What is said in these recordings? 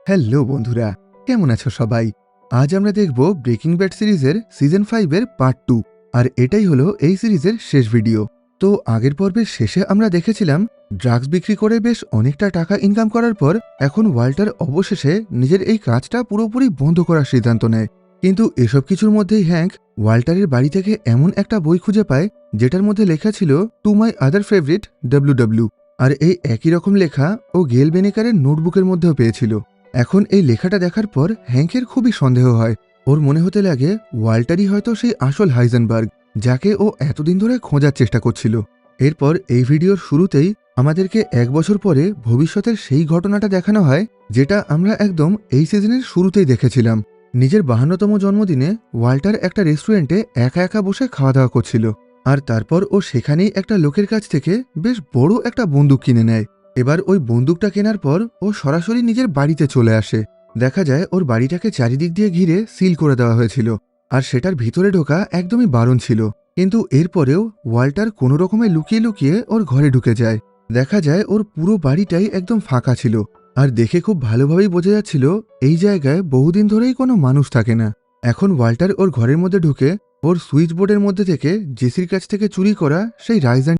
Hello বন্ধুরা, কেমন আছো সবাই? আজ আমরা দেখব ব্রেকিং ব্যাড সিরিজের সিজন 5 এর পার্ট 2। আর এটাই হলো এই সিরিজের শেষ ভিডিও। তো আগের পর্বের শেষে আমরা দেখেছিলাম ড্রাগস বিক্রি করে বেশ অনেকটা টাকা ইনকাম করার পর এখন ওয়াল্টার অবশেষে নিজের এই কাজটা পুরোপুরি বন্ধ করার সিদ্ধান্ত নেয়। কিন্তু এসব কিছুর মধ্যেই হ্যাঙ্ক ওয়াল্টারের বাড়ি থেকে এমন একটা বই খুঁজে পায় যেটার মধ্যে লেখা ছিল to my other favourite W. আর এই একই রকম লেখা ও গেল বেনেকারের নোটবুকের মধ্যেও পেয়েছিল। এখন এই লেখাটা দেখার পর হ্যাঙ্কের খুবই সন্দেহ হয়। ওর মনে হতে লাগে ওয়াল্টারই হয়তো সেই আসল হাইজেনবার্গ, যাকে ও এতদিন ধরে খোঁজার চেষ্টা করছিল। এরপর এই ভিডিওর শুরুতেই আমাদেরকে 1 বছর পরে ভবিষ্যতের সেই ঘটনাটা দেখানো হয় যেটা আমরা একদম এই সিজনের শুরুতেই দেখেছিলাম। নিজের 52তম জন্মদিনে ওয়াল্টার একটা রেস্টুরেন্টে একা একা বসে খাওয়া দাওয়া করছিল। আর তারপর ও সেখানেই একটা লোকের কাছ থেকে বেশ বড় একটা বন্দুক কিনে নেয়। এবার ওই বন্দুকটা কেনার পর ও সরাসরি নিজের বাড়িতে চলে আসে। দেখা যায় ওর বাড়িটাকে চারিদিক দিয়ে ঘিরে সিল করে দেওয়া হয়েছিল, আর সেটার ভিতরে ঢোকা একদমই বারণ ছিল। কিন্তু এরপরেও ওয়াল্টার কোনো রকমে লুকিয়ে লুকিয়ে ওর ঘরে ঢুকে যায়। দেখা যায় ওর পুরো বাড়িটাই একদম ফাঁকা ছিল, আর দেখে খুব ভালোভাবেই বোঝা যাচ্ছিল এই জায়গায় বহুদিন ধরেই কোনো মানুষ থাকে না। এখন ওয়াল্টার ওর ঘরের মধ্যে ঢুকে ওর সুইচ বোর্ডের মধ্যে থেকে জেসির কাছ থেকে চুরি করা সেই রাইজান।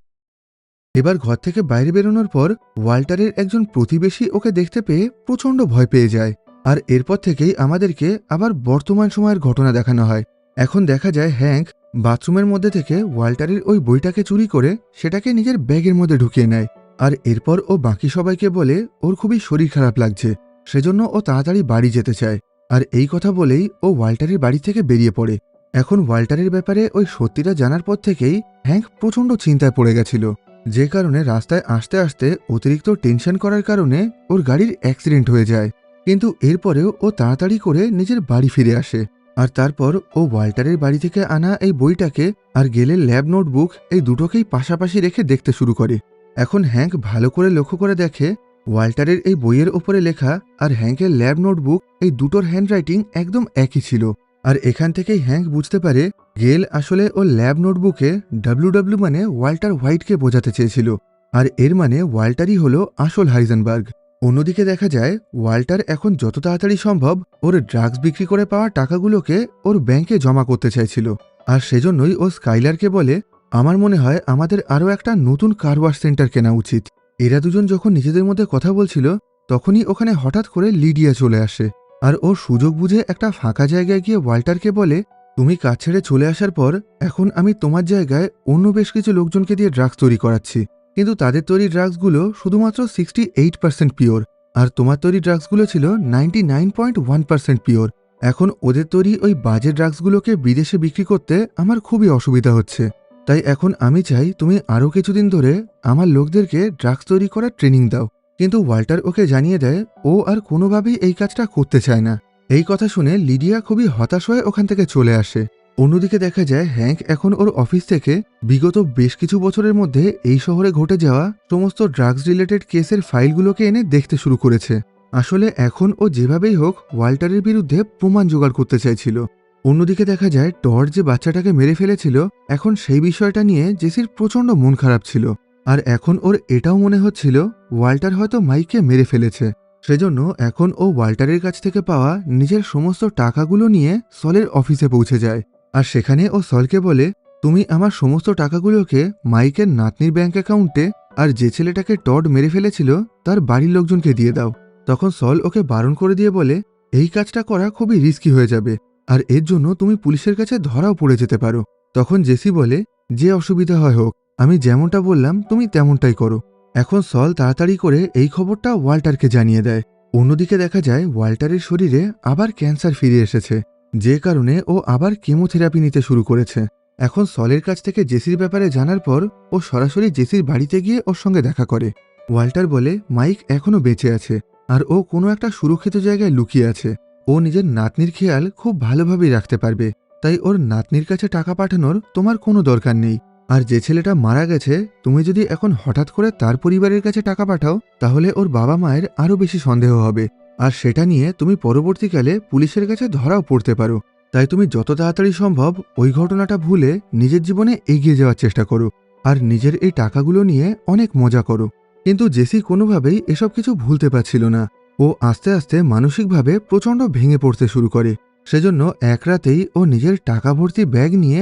এবার ঘর থেকে বাইরে বেরোনোর পর ওয়াল্টারের একজন প্রতিবেশী ওকে দেখতে পেয়ে প্রচণ্ড ভয় পেয়ে যায়। আর এরপর থেকেই আমাদেরকে আবার বর্তমান সময়ের ঘটনা দেখানো হয়। এখন দেখা যায় হ্যাঙ্ক বাথরুমের মধ্যে থেকে ওয়াল্টারের ওই বইটাকে চুরি করে সেটাকে নিজের ব্যাগের মধ্যে ঢুকিয়ে নেয়। আর এরপর ও বাকি সবাইকে বলে ওর খুবই শরীর খারাপ লাগছে, সেজন্য ও তাড়াতাড়ি বাড়ি যেতে চায়। আর এই কথা বলেই ও ওয়াল্টারের বাড়ি থেকে বেরিয়ে পড়ে। এখন ওয়াল্টারের ব্যাপারে ওই সত্যিটা জানার পর থেকেই হ্যাঙ্ক প্রচণ্ড চিন্তায় পড়ে গেছিল, যে কারণে রাস্তায় আসতে আসতে অতিরিক্ত টেনশন করার কারণে ওর গাড়ির অ্যাক্সিডেন্ট হয়ে যায়। কিন্তু এরপরেও ও তাড়াতাড়ি করে নিজের বাড়ি ফিরে আসে। আর তারপর ও ওয়াল্টারের বাড়ি থেকে আনা এই বইটাকে আর গেলের ল্যাব নোটবুক এই দুটোকেই পাশাপাশি রেখে দেখতে শুরু করে। এখন হ্যাঙ্ক ভালো করে লক্ষ্য করে দেখে ওয়াল্টারের এই বইয়ের ওপরে লেখা আর হ্যাঙ্কের ল্যাব নোটবুক এই দুটোর হ্যান্ডরাইটিং একদম একই ছিল। আর এখান থেকেই হ্যাঙ্ক বুঝতে পারে গেল আসলে ও ল্যাব নোটবুকে ডব্লিউ মানে ওয়াল্টার হোয়াইটকে বোঝাতে চেয়েছিল, আর এর মানে ওয়াল্টারই হলো আসল হাইজেনবার্গ। অন্যদিকে দেখা যায় ওয়াল্টার এখন যত তাড়াতাড়ি সম্ভব ওর ড্রাগস বিক্রি করে পাওয়া টাকাগুলোকে ওর ব্যাংকে জমা করতে চাইছিল। আর সেজন্যই ও স্কাইলারকে বলে, আমার মনে হয় আমাদের আরও একটা নতুন কার ওয়াশ সেন্টার কেনা উচিত। এরা দুজন যখন নিজেদের মধ্যে কথা বলছিল তখনই ওখানে হঠাৎ করে লিডিয়া চলে আসে। আর ও সুযোগ বুঝে একটা ফাঁকা জায়গায় গিয়ে ওয়াল্টারকে বলে, তুমি কাজ ছেড়ে চলে আসার পর এখন আমি তোমার জায়গায় অন্য বেশ কিছু লোকজনকে দিয়ে ড্রাগস তৈরি করাচ্ছি, কিন্তু তাদের তৈরি ড্রাগসগুলো শুধুমাত্র 68% পিওর, আর তোমার তৈরি ড্রাগসগুলো ছিল 99.1% পিওর। এখন ওদের তৈরি ওই বাজে ড্রাগসগুলোকে বিদেশে বিক্রি করতে আমার খুবই অসুবিধা হচ্ছে। তাই এখন আমি চাই তুমি আরও কিছুদিন ধরে আমার লোকদেরকে ড্রাগস তৈরি করার ট্রেনিং দাও। কিন্তু ওয়াল্টার ওকে জানিয়ে দেয় ও আর কোনোভাবেই এই কাজটা করতে চায় না। এই কথা শুনে লিডিয়া খুবই হতাশ হয়ে ওখান থেকে চলে আসে। অন্যদিকে দেখা যায় হ্যাঙ্ক এখন ওর অফিস থেকে বিগত বেশ কিছু বছরের মধ্যে এই শহরে ঘটে যাওয়া সমস্ত ড্রাগস রিলেটেড কেসের ফাইলগুলোকে এনে দেখতে শুরু করেছে। আসলে এখন ও যেভাবেই হোক ওয়াল্টারের বিরুদ্ধে প্রমাণ জোগাড় করতে চাইছিল। অন্যদিকে দেখা যায় টড যে বাচ্চাটাকে মেরে ফেলেছিল এখন সেই বিষয়টা নিয়ে জেসির প্রচণ্ড মন খারাপ ছিল। আর এখন ওর এটাও মনে হচ্ছিল ওয়াল্টার হয়তো মাইককে মেরে ফেলেছে। সেজন্য এখন ও ওয়াল্টারের কাছ থেকে পাওয়া নিজের সমস্ত টাকাগুলো নিয়ে সলের অফিসে পৌঁছে যায়। আর সেখানে ও সলকে বলে, তুমি আমার সমস্ত টাকাগুলোকে মাইকের নাতনির ব্যাংক অ্যাকাউন্টে আর যে ছেলেটাকে টড মেরে ফেলেছিল তার বাড়ির লোকজনকে দিয়ে দাও। তখন সল ওকে বারণ করে দিয়ে বলে, এই কাজটা করা খুবই রিস্কি হয়ে যাবে, আর এর জন্য তুমি পুলিশের কাছে ধরাও পড়ে যেতে পারো। তখন জেসি বলে, যে অসুবিধা হয় হোক, আমি যেমনটা বললাম তুমি তেমনটাই করো। এখন সল তাড়াতাড়ি করে এই খবরটা ওয়াল্টারকে জানিয়ে দেয়। অন্যদিকে দেখা যায় ওয়াল্টারের শরীরে আবার ক্যান্সার ফিরে এসেছে, যে কারণে ও আবার কেমোথেরাপি নিতে শুরু করেছে। এখন সলের কাছ থেকে জেসির ব্যাপারে জানার পর ও সরাসরি জেসির বাড়িতে গিয়ে ওর সঙ্গে দেখা করে। ওয়াল্টার বলে মাইক এখনও বেঁচে আছে, আর ও কোনো একটা সুরক্ষিত জায়গায় লুকিয়ে আছে। ও নিজের নাতনির খেয়াল খুব ভালোভাবেই রাখতে পারবে, তাই ওর নাতনির কাছে টাকা পাঠানোর তোমার কোনো দরকার নেই। আর যে ছেলেটা মারা গেছে তুমি যদি এখন হঠাৎ করে তার পরিবারের কাছে টাকা পাঠাও তাহলে ওর বাবা মায়ের আরও বেশি সন্দেহ হবে, আর সেটা নিয়ে তুমি পরবর্তীকালে পুলিশের কাছে ধরাও পড়তে পারো। তাই তুমি যত তাড়াতাড়ি সম্ভব ওই ঘটনাটা ভুলে নিজের জীবনে এগিয়ে যাওয়ার চেষ্টা করো, আর নিজের এই টাকাগুলো নিয়ে অনেক মজা করো। কিন্তু জেসি কোনোভাবেই এসব কিছু ভুলতে পারছিল না। ও আস্তে আস্তে মানসিকভাবে প্রচণ্ড ভেঙে পড়তে শুরু করে। সেজন্য এক রাতেই ও নিজের টাকা ভর্তি ব্যাগ নিয়ে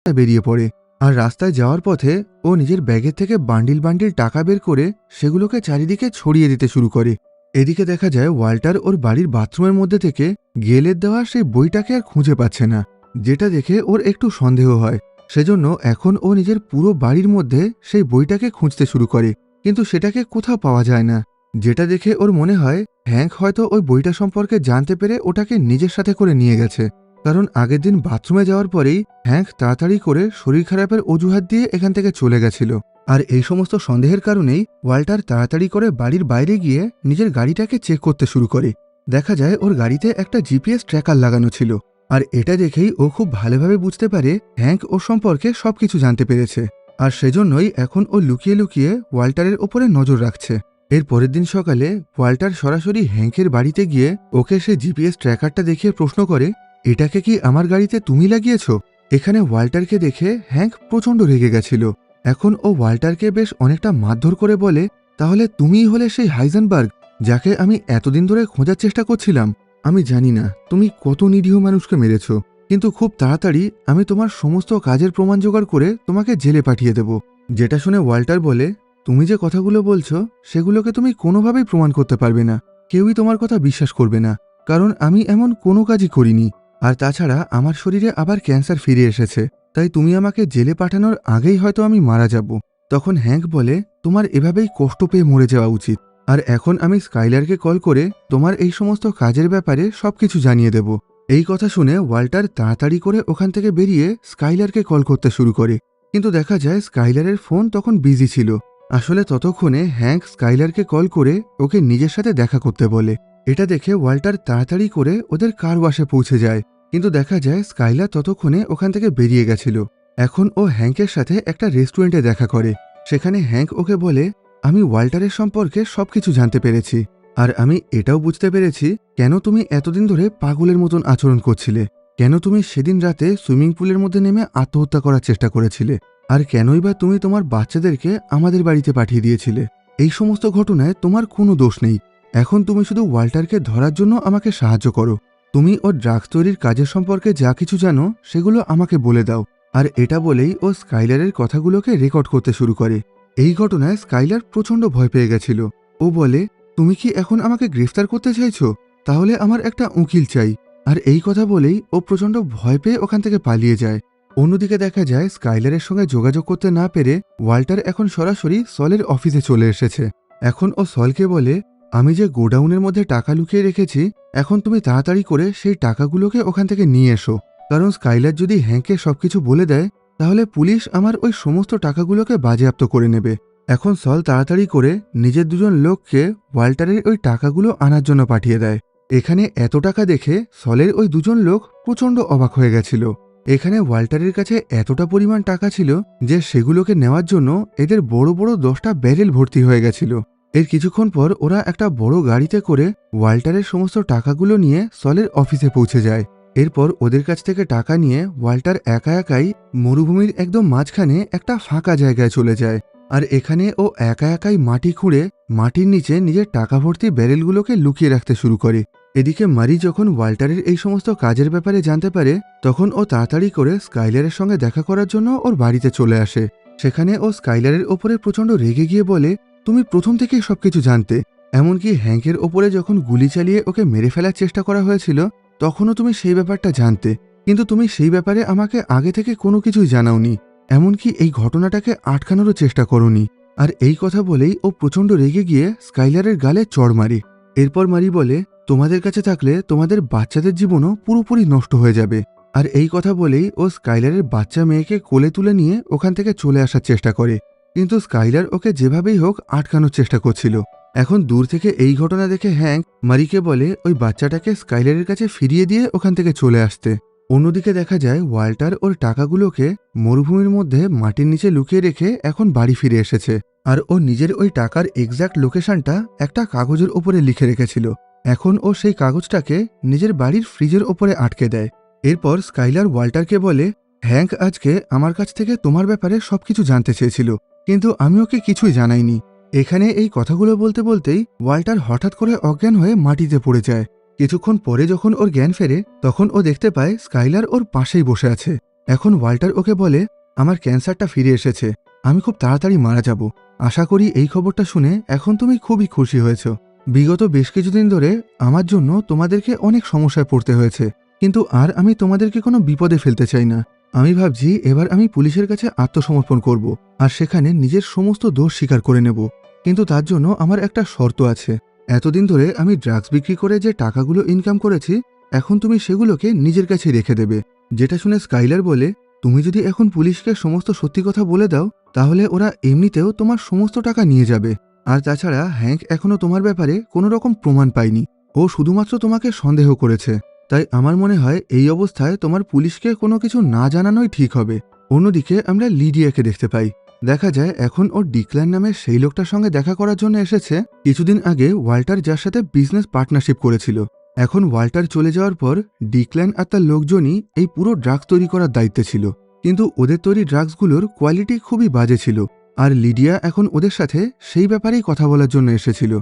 বেরিয়ে পড়ে। আর রাস্তায় যাওয়ার পথে ও নিজের ব্যাগের থেকে বান্ডিল বান্ডিল টাকা বের করে সেগুলোকে চারিদিকে ছড়িয়ে দিতে শুরু করে। এদিকে দেখা যায় ওয়াল্টার ওর বাড়ির বাথরুমের মধ্যে থেকে গেলের দেওয়া সেই বইটাকে আর খুঁজে পাচ্ছে না, যেটা দেখে ওর একটু সন্দেহ হয়। সেজন্য এখন ও নিজের পুরো বাড়ির মধ্যে সেই বইটাকে খুঁজতে শুরু করে, কিন্তু সেটাকে কোথাও পাওয়া যায় না। যেটা দেখে ওর মনে হয় হ্যাঙ্ক হয়তো ওই বইটা সম্পর্কে জানতে পেরে ওটাকে নিজের সাথে করে নিয়ে গেছে। কারণ আগের দিন বাথরুমে যাওয়ার পরেই হ্যাঙ্ক তাড়াতাড়ি করে শরীর খারাপের অজুহাত দিয়ে এখান থেকে চলে গেছিল। আর এই সমস্ত সন্দেহের কারণেই ওয়াল্টার তাড়াতাড়ি করে বাড়ির বাইরে গিয়ে নিজের গাড়িটাকে চেক করতে শুরু করে। দেখা যায় ওর গাড়িতে একটা জিপিএস ট্র্যাকার লাগানো ছিল। আর এটা দেখেই ও খুব ভালোভাবে বুঝতে পারে হ্যাঙ্ক ওর সম্পর্কে সবকিছু জানতে পেরেছে। আর সেজন্যই এখন ও লুকিয়ে লুকিয়ে ওয়াল্টারের ওপরে নজর রাখছে। এর পরের দিন সকালে ওয়াল্টার সরাসরি হ্যাঙ্কের বাড়িতে গিয়ে ওকে সে জিপিএস ট্র্যাকারটা দেখিয়ে প্রশ্ন করে, এটাকে কি আমার গাড়িতে তুমি লাগিয়েছ? এখানে ওয়াল্টারকে দেখে হ্যাঙ্ক প্রচণ্ড রেগে গেছিল। এখন ও ওয়াল্টারকে বেশ অনেকটা মারধর করে বলে, তাহলে তুমিই হলে সেই হাইজেনবার্গ যাকে আমি এতদিন ধরে খোঁজার চেষ্টা করছিলাম। আমি জানি না তুমি কত নিরীহ মানুষকে মেরেছ, কিন্তু খুব তাড়াতাড়ি আমি তোমার সমস্ত কাজের প্রমাণ জোগাড় করে তোমাকে জেলে পাঠিয়ে দেব। যেটা শুনে ওয়াল্টার বলে, তুমি যে কথাগুলো বলছো সেগুলোকে তুমি কোনোভাবেই প্রমাণ করতে পারবে না। কেউই তোমার কথা বিশ্বাস করবে না, কারণ আমি এমন কোনো কাজই করিনি। আর তাছাড়া আমার শরীরে আবার ক্যান্সার ফিরে এসেছে, তাই তুমি আমাকে জেলে পাঠানোর আগেই হয়তো আমি মারা যাব। তখন হ্যাঙ্ক বলে, তোমার এভাবেই কষ্ট পেয়ে মরে যাওয়া উচিত। আর এখন আমি স্কাইলারকে কল করে তোমার এই সমস্ত কাজের ব্যাপারে সবকিছু জানিয়ে দেব। এই কথা শুনে ওয়াল্টার তাড়াতাড়ি করে ওখান থেকে বেরিয়ে স্কাইলারকে কল করতে শুরু করে, কিন্তু দেখা যায় স্কাইলারের ফোন তখন বিজি ছিল। আসলে ততক্ষণে হ্যাঙ্ক স্কাইলারকে কল করে ওকে নিজের সাথে দেখা করতে বলে। এটা দেখে ওয়াল্টার তাড়াতাড়ি করে ওদের কার ওয়াশে পৌঁছে যায়, কিন্তু দেখা যায় স্কাইলার ততক্ষণে ওখান থেকে বেরিয়ে গেছিল। এখন ও হ্যাঙ্কের সাথে একটা রেস্টুরেন্টে দেখা করে। সেখানে হ্যাঙ্ক ওকে বলে, আমি ওয়াল্টারের সম্পর্কে সবকিছু জানতে পেরেছি, আর আমি এটাও বুঝতে পেরেছি কেন তুমি এতদিন ধরে পাগলের মতন আচরণ করছিলে, কেন তুমি সেদিন রাতে সুইমিং পুলের মধ্যে নেমে আত্মহত্যা করার চেষ্টা করেছিলে, আর কেনই বা তুমি তোমার বাচ্চাদেরকে আমাদের বাড়িতে পাঠিয়ে দিয়েছিলে। এই সমস্ত ঘটনায় তোমার কোনো দোষ নেই। এখন তুমি শুধু ওয়াল্টারকে ধরার জন্য আমাকে সাহায্য করো। তুমি ওর ড্রাগস তৈরির কাজের সম্পর্কে যা কিছু জানো সেগুলো আমাকে বলে দাও। আর এটা বলেই ও স্কাইলারের কথাগুলোকে রেকর্ড করতে শুরু করে। এই ঘটনায় স্কাইলার প্রচণ্ড ভয় পেয়ে গেছিল। ও বলে, তুমি কি এখন আমাকে গ্রেফতার করতে চাইছো? তাহলে আমার একটা উকিল চাই। আর এই কথা বলেই ও প্রচণ্ড ভয় পেয়ে ওখান থেকে পালিয়ে যায়। অন্যদিকে দেখা যায় স্কাইলারের সঙ্গে যোগাযোগ করতে না পেরে ওয়াল্টার এখন সরাসরি সলের অফিসে চলে এসেছে। এখন ও সলকে বলে, আমি যে গোডাউনের মধ্যে টাকা লুকিয়ে রেখেছি, এখন তুমি তাড়াতাড়ি করে সেই টাকাগুলোকে ওখান থেকে নিয়ে এসো। কারণ স্কাইলার যদি হ্যাঙ্কে সবকিছু বলে দেয় তাহলে পুলিশ আমার ওই সমস্ত টাকাগুলোকে বাজেয়াপ্ত করে নেবে। এখন সল তাড়াতাড়ি করে নিজের দুজন লোককে ওয়াল্টারের ওই টাকাগুলো আনার জন্য পাঠিয়ে দেয়। এখানে এত টাকা দেখে সলের ওই দুজন লোক প্রচণ্ড অবাক হয়ে গেছিল। এখানে ওয়াল্টারের কাছে এতটা পরিমাণ টাকা ছিল যে সেগুলোকে নেওয়ার জন্য এদের বড় বড় 10টা ব্যারেল ভর্তি হয়ে গেছিল। এর কিছুক্ষণ পর ওরা একটা বড় গাড়িতে করে ওয়াল্টারের সমস্ত টাকাগুলো নিয়ে সলের অফিসে পৌঁছে যায়। এরপর ওদের কাছ থেকে টাকা নিয়ে ওয়াল্টার একা একাই মরুভূমির একদম মাঝখানে একটা ফাঁকা জায়গায় চলে যায়। আর এখানে ও একা একাই মাটি খুঁড়ে মাটির নিচে নিজের টাকা ভর্তি ব্যারেলগুলোকে লুকিয়ে রাখতে শুরু করে। এদিকে মারি যখন ওয়াল্টারের এই সমস্ত কাজের ব্যাপারে জানতে পারে, তখন ও তাড়াতাড়ি করে স্কাইলারের সঙ্গে দেখা করার জন্য ওর বাড়িতে চলে আসে। সেখানে ও স্কাইলারের ওপরে প্রচণ্ড রেগে গিয়ে বলে, তুমি প্রথম থেকেই সবকিছু জানতে। এমনকি হ্যাঙ্কের ওপরে যখন গুলি চালিয়ে ওকে মেরে ফেলার চেষ্টা করা হয়েছিল তখনও তুমি সেই ব্যাপারটা জানতে, কিন্তু তুমি সেই ব্যাপারে আমাকে আগে থেকে কোনো কিছুই জানাওনি। এমনকি এই ঘটনাটাকে আটকানোরও চেষ্টা করোনি। আর এই কথা বলেই ও প্রচণ্ড রেগে গিয়ে স্কাইলারের গালে চড় মারে। এরপর মারি বলে, তোমাদের কাছে থাকলে তোমাদের বাচ্চাদের জীবনও পুরোপুরি নষ্ট হয়ে যাবে। আর এই কথা বলেই ও স্কাইলারের বাচ্চা মেয়েকে কোলে তুলে নিয়ে ওখান থেকে চলে আসার চেষ্টা করে, কিন্তু স্কাইলার ওকে যেভাবেই হোক আটকানোর চেষ্টা করছিল। এখন দূর থেকে এই ঘটনা দেখে হ্যাঙ্ক মারিকে বলে ওই বাচ্চাটাকে স্কাইলারের কাছে ফিরিয়ে দিয়ে ওখান থেকে চলে আসতে। অন্যদিকে দেখা যায় ওয়াল্টার ওর টাকাগুলোকে মরুভূমির মধ্যে মাটির নিচে লুকিয়ে রেখে এখন বাড়ি ফিরে এসেছে। আর ও নিজের ওই টাকার এক্স্যাক্ট লোকেশনটা একটা কাগজের ওপরে লিখে রেখেছিল। এখন ও সেই কাগজটাকে নিজের বাড়ির ফ্রিজের ওপরে আটকে দেয়। এরপর স্কাইলার ওয়াল্টারকে বলে, হ্যাঙ্ক আজকে আমার কাছ থেকে তোমার ব্যাপারে সবকিছু জানতে চেয়েছিল, কিন্তু আমি ওকে কিছুই জানাইনি। এখানে এই কথাগুলো বলতে বলতেই ওয়াল্টার হঠাৎ করে অজ্ঞান হয়ে মাটিতে পড়ে যায়। কিছুক্ষণ পরে যখন ওর জ্ঞান ফেরে তখন ও দেখতে পায় স্কাইলার ওর পাশেই বসে আছে। এখন ওয়াল্টার ওকে বলে, আমার ক্যান্সারটা ফিরে এসেছে, আমি খুব তাড়াতাড়ি মারা যাব। আশা করি এই খবরটা শুনে এখন তুমি খুবই খুশি হয়েছ। বিগত বেশ কিছুদিন ধরে আমার জন্য তোমাদেরকে অনেক সমস্যায় পড়তে হয়েছে, কিন্তু আর আমি তোমাদেরকে কোনো বিপদে ফেলতে চাই না। আমি ভাবছি এবার আমি পুলিশের কাছে আত্মসমর্পণ করব আর সেখানে নিজের সমস্ত দোষ স্বীকার করে নেব। কিন্তু তার জন্য আমার একটা শর্ত আছে। এতদিন ধরে আমি ড্রাগস বিক্রি করে যে টাকাগুলো ইনকাম করেছি, এখন তুমি সেগুলোকে নিজের কাছে রেখে দেবে। যেটা শুনে স্কাইলার বলে, তুমি যদি এখন পুলিশকে সমস্ত সত্যি কথা বলে দাও তাহলে ওরা এমনিতেও তোমার সমস্ত টাকা নিয়ে যাবে। আর তাছাড়া হ্যাঙ্ক এখনো তোমার ব্যাপারে কোনো রকম প্রমাণ পায়নি, ও শুধুমাত্র তোমাকে সন্দেহ করেছে। তাই আমার মনে হয় এই অবস্থায় তোমার পুলিশকে কোনো কিছু না জানানোই ঠিক হবে। অন্যদিকে আমরা লিডিয়াকে দেখতে পাই। দেখা যায় এখন ও ডিক্ল্যান নামের সেই লোকটার সঙ্গে দেখা করার জন্য এসেছে কিছুদিন আগে ওয়াল্টার যার সাথে বিজনেস পার্টনারশিপ করেছিল। এখন ওয়াল্টার চলে যাওয়ার পর ডিক্ল্যান আর তার লোকজনই এই পুরো ড্রাগস তৈরি করার দায়িত্বে ছিল, কিন্তু ওদের তৈরি ড্রাগসগুলোর কোয়ালিটি খুবই বাজে ছিল। আর লিডিয়া এখন ওদের সাথে সেই ব্যাপারেই কথা বলার জন্য এসেছিল।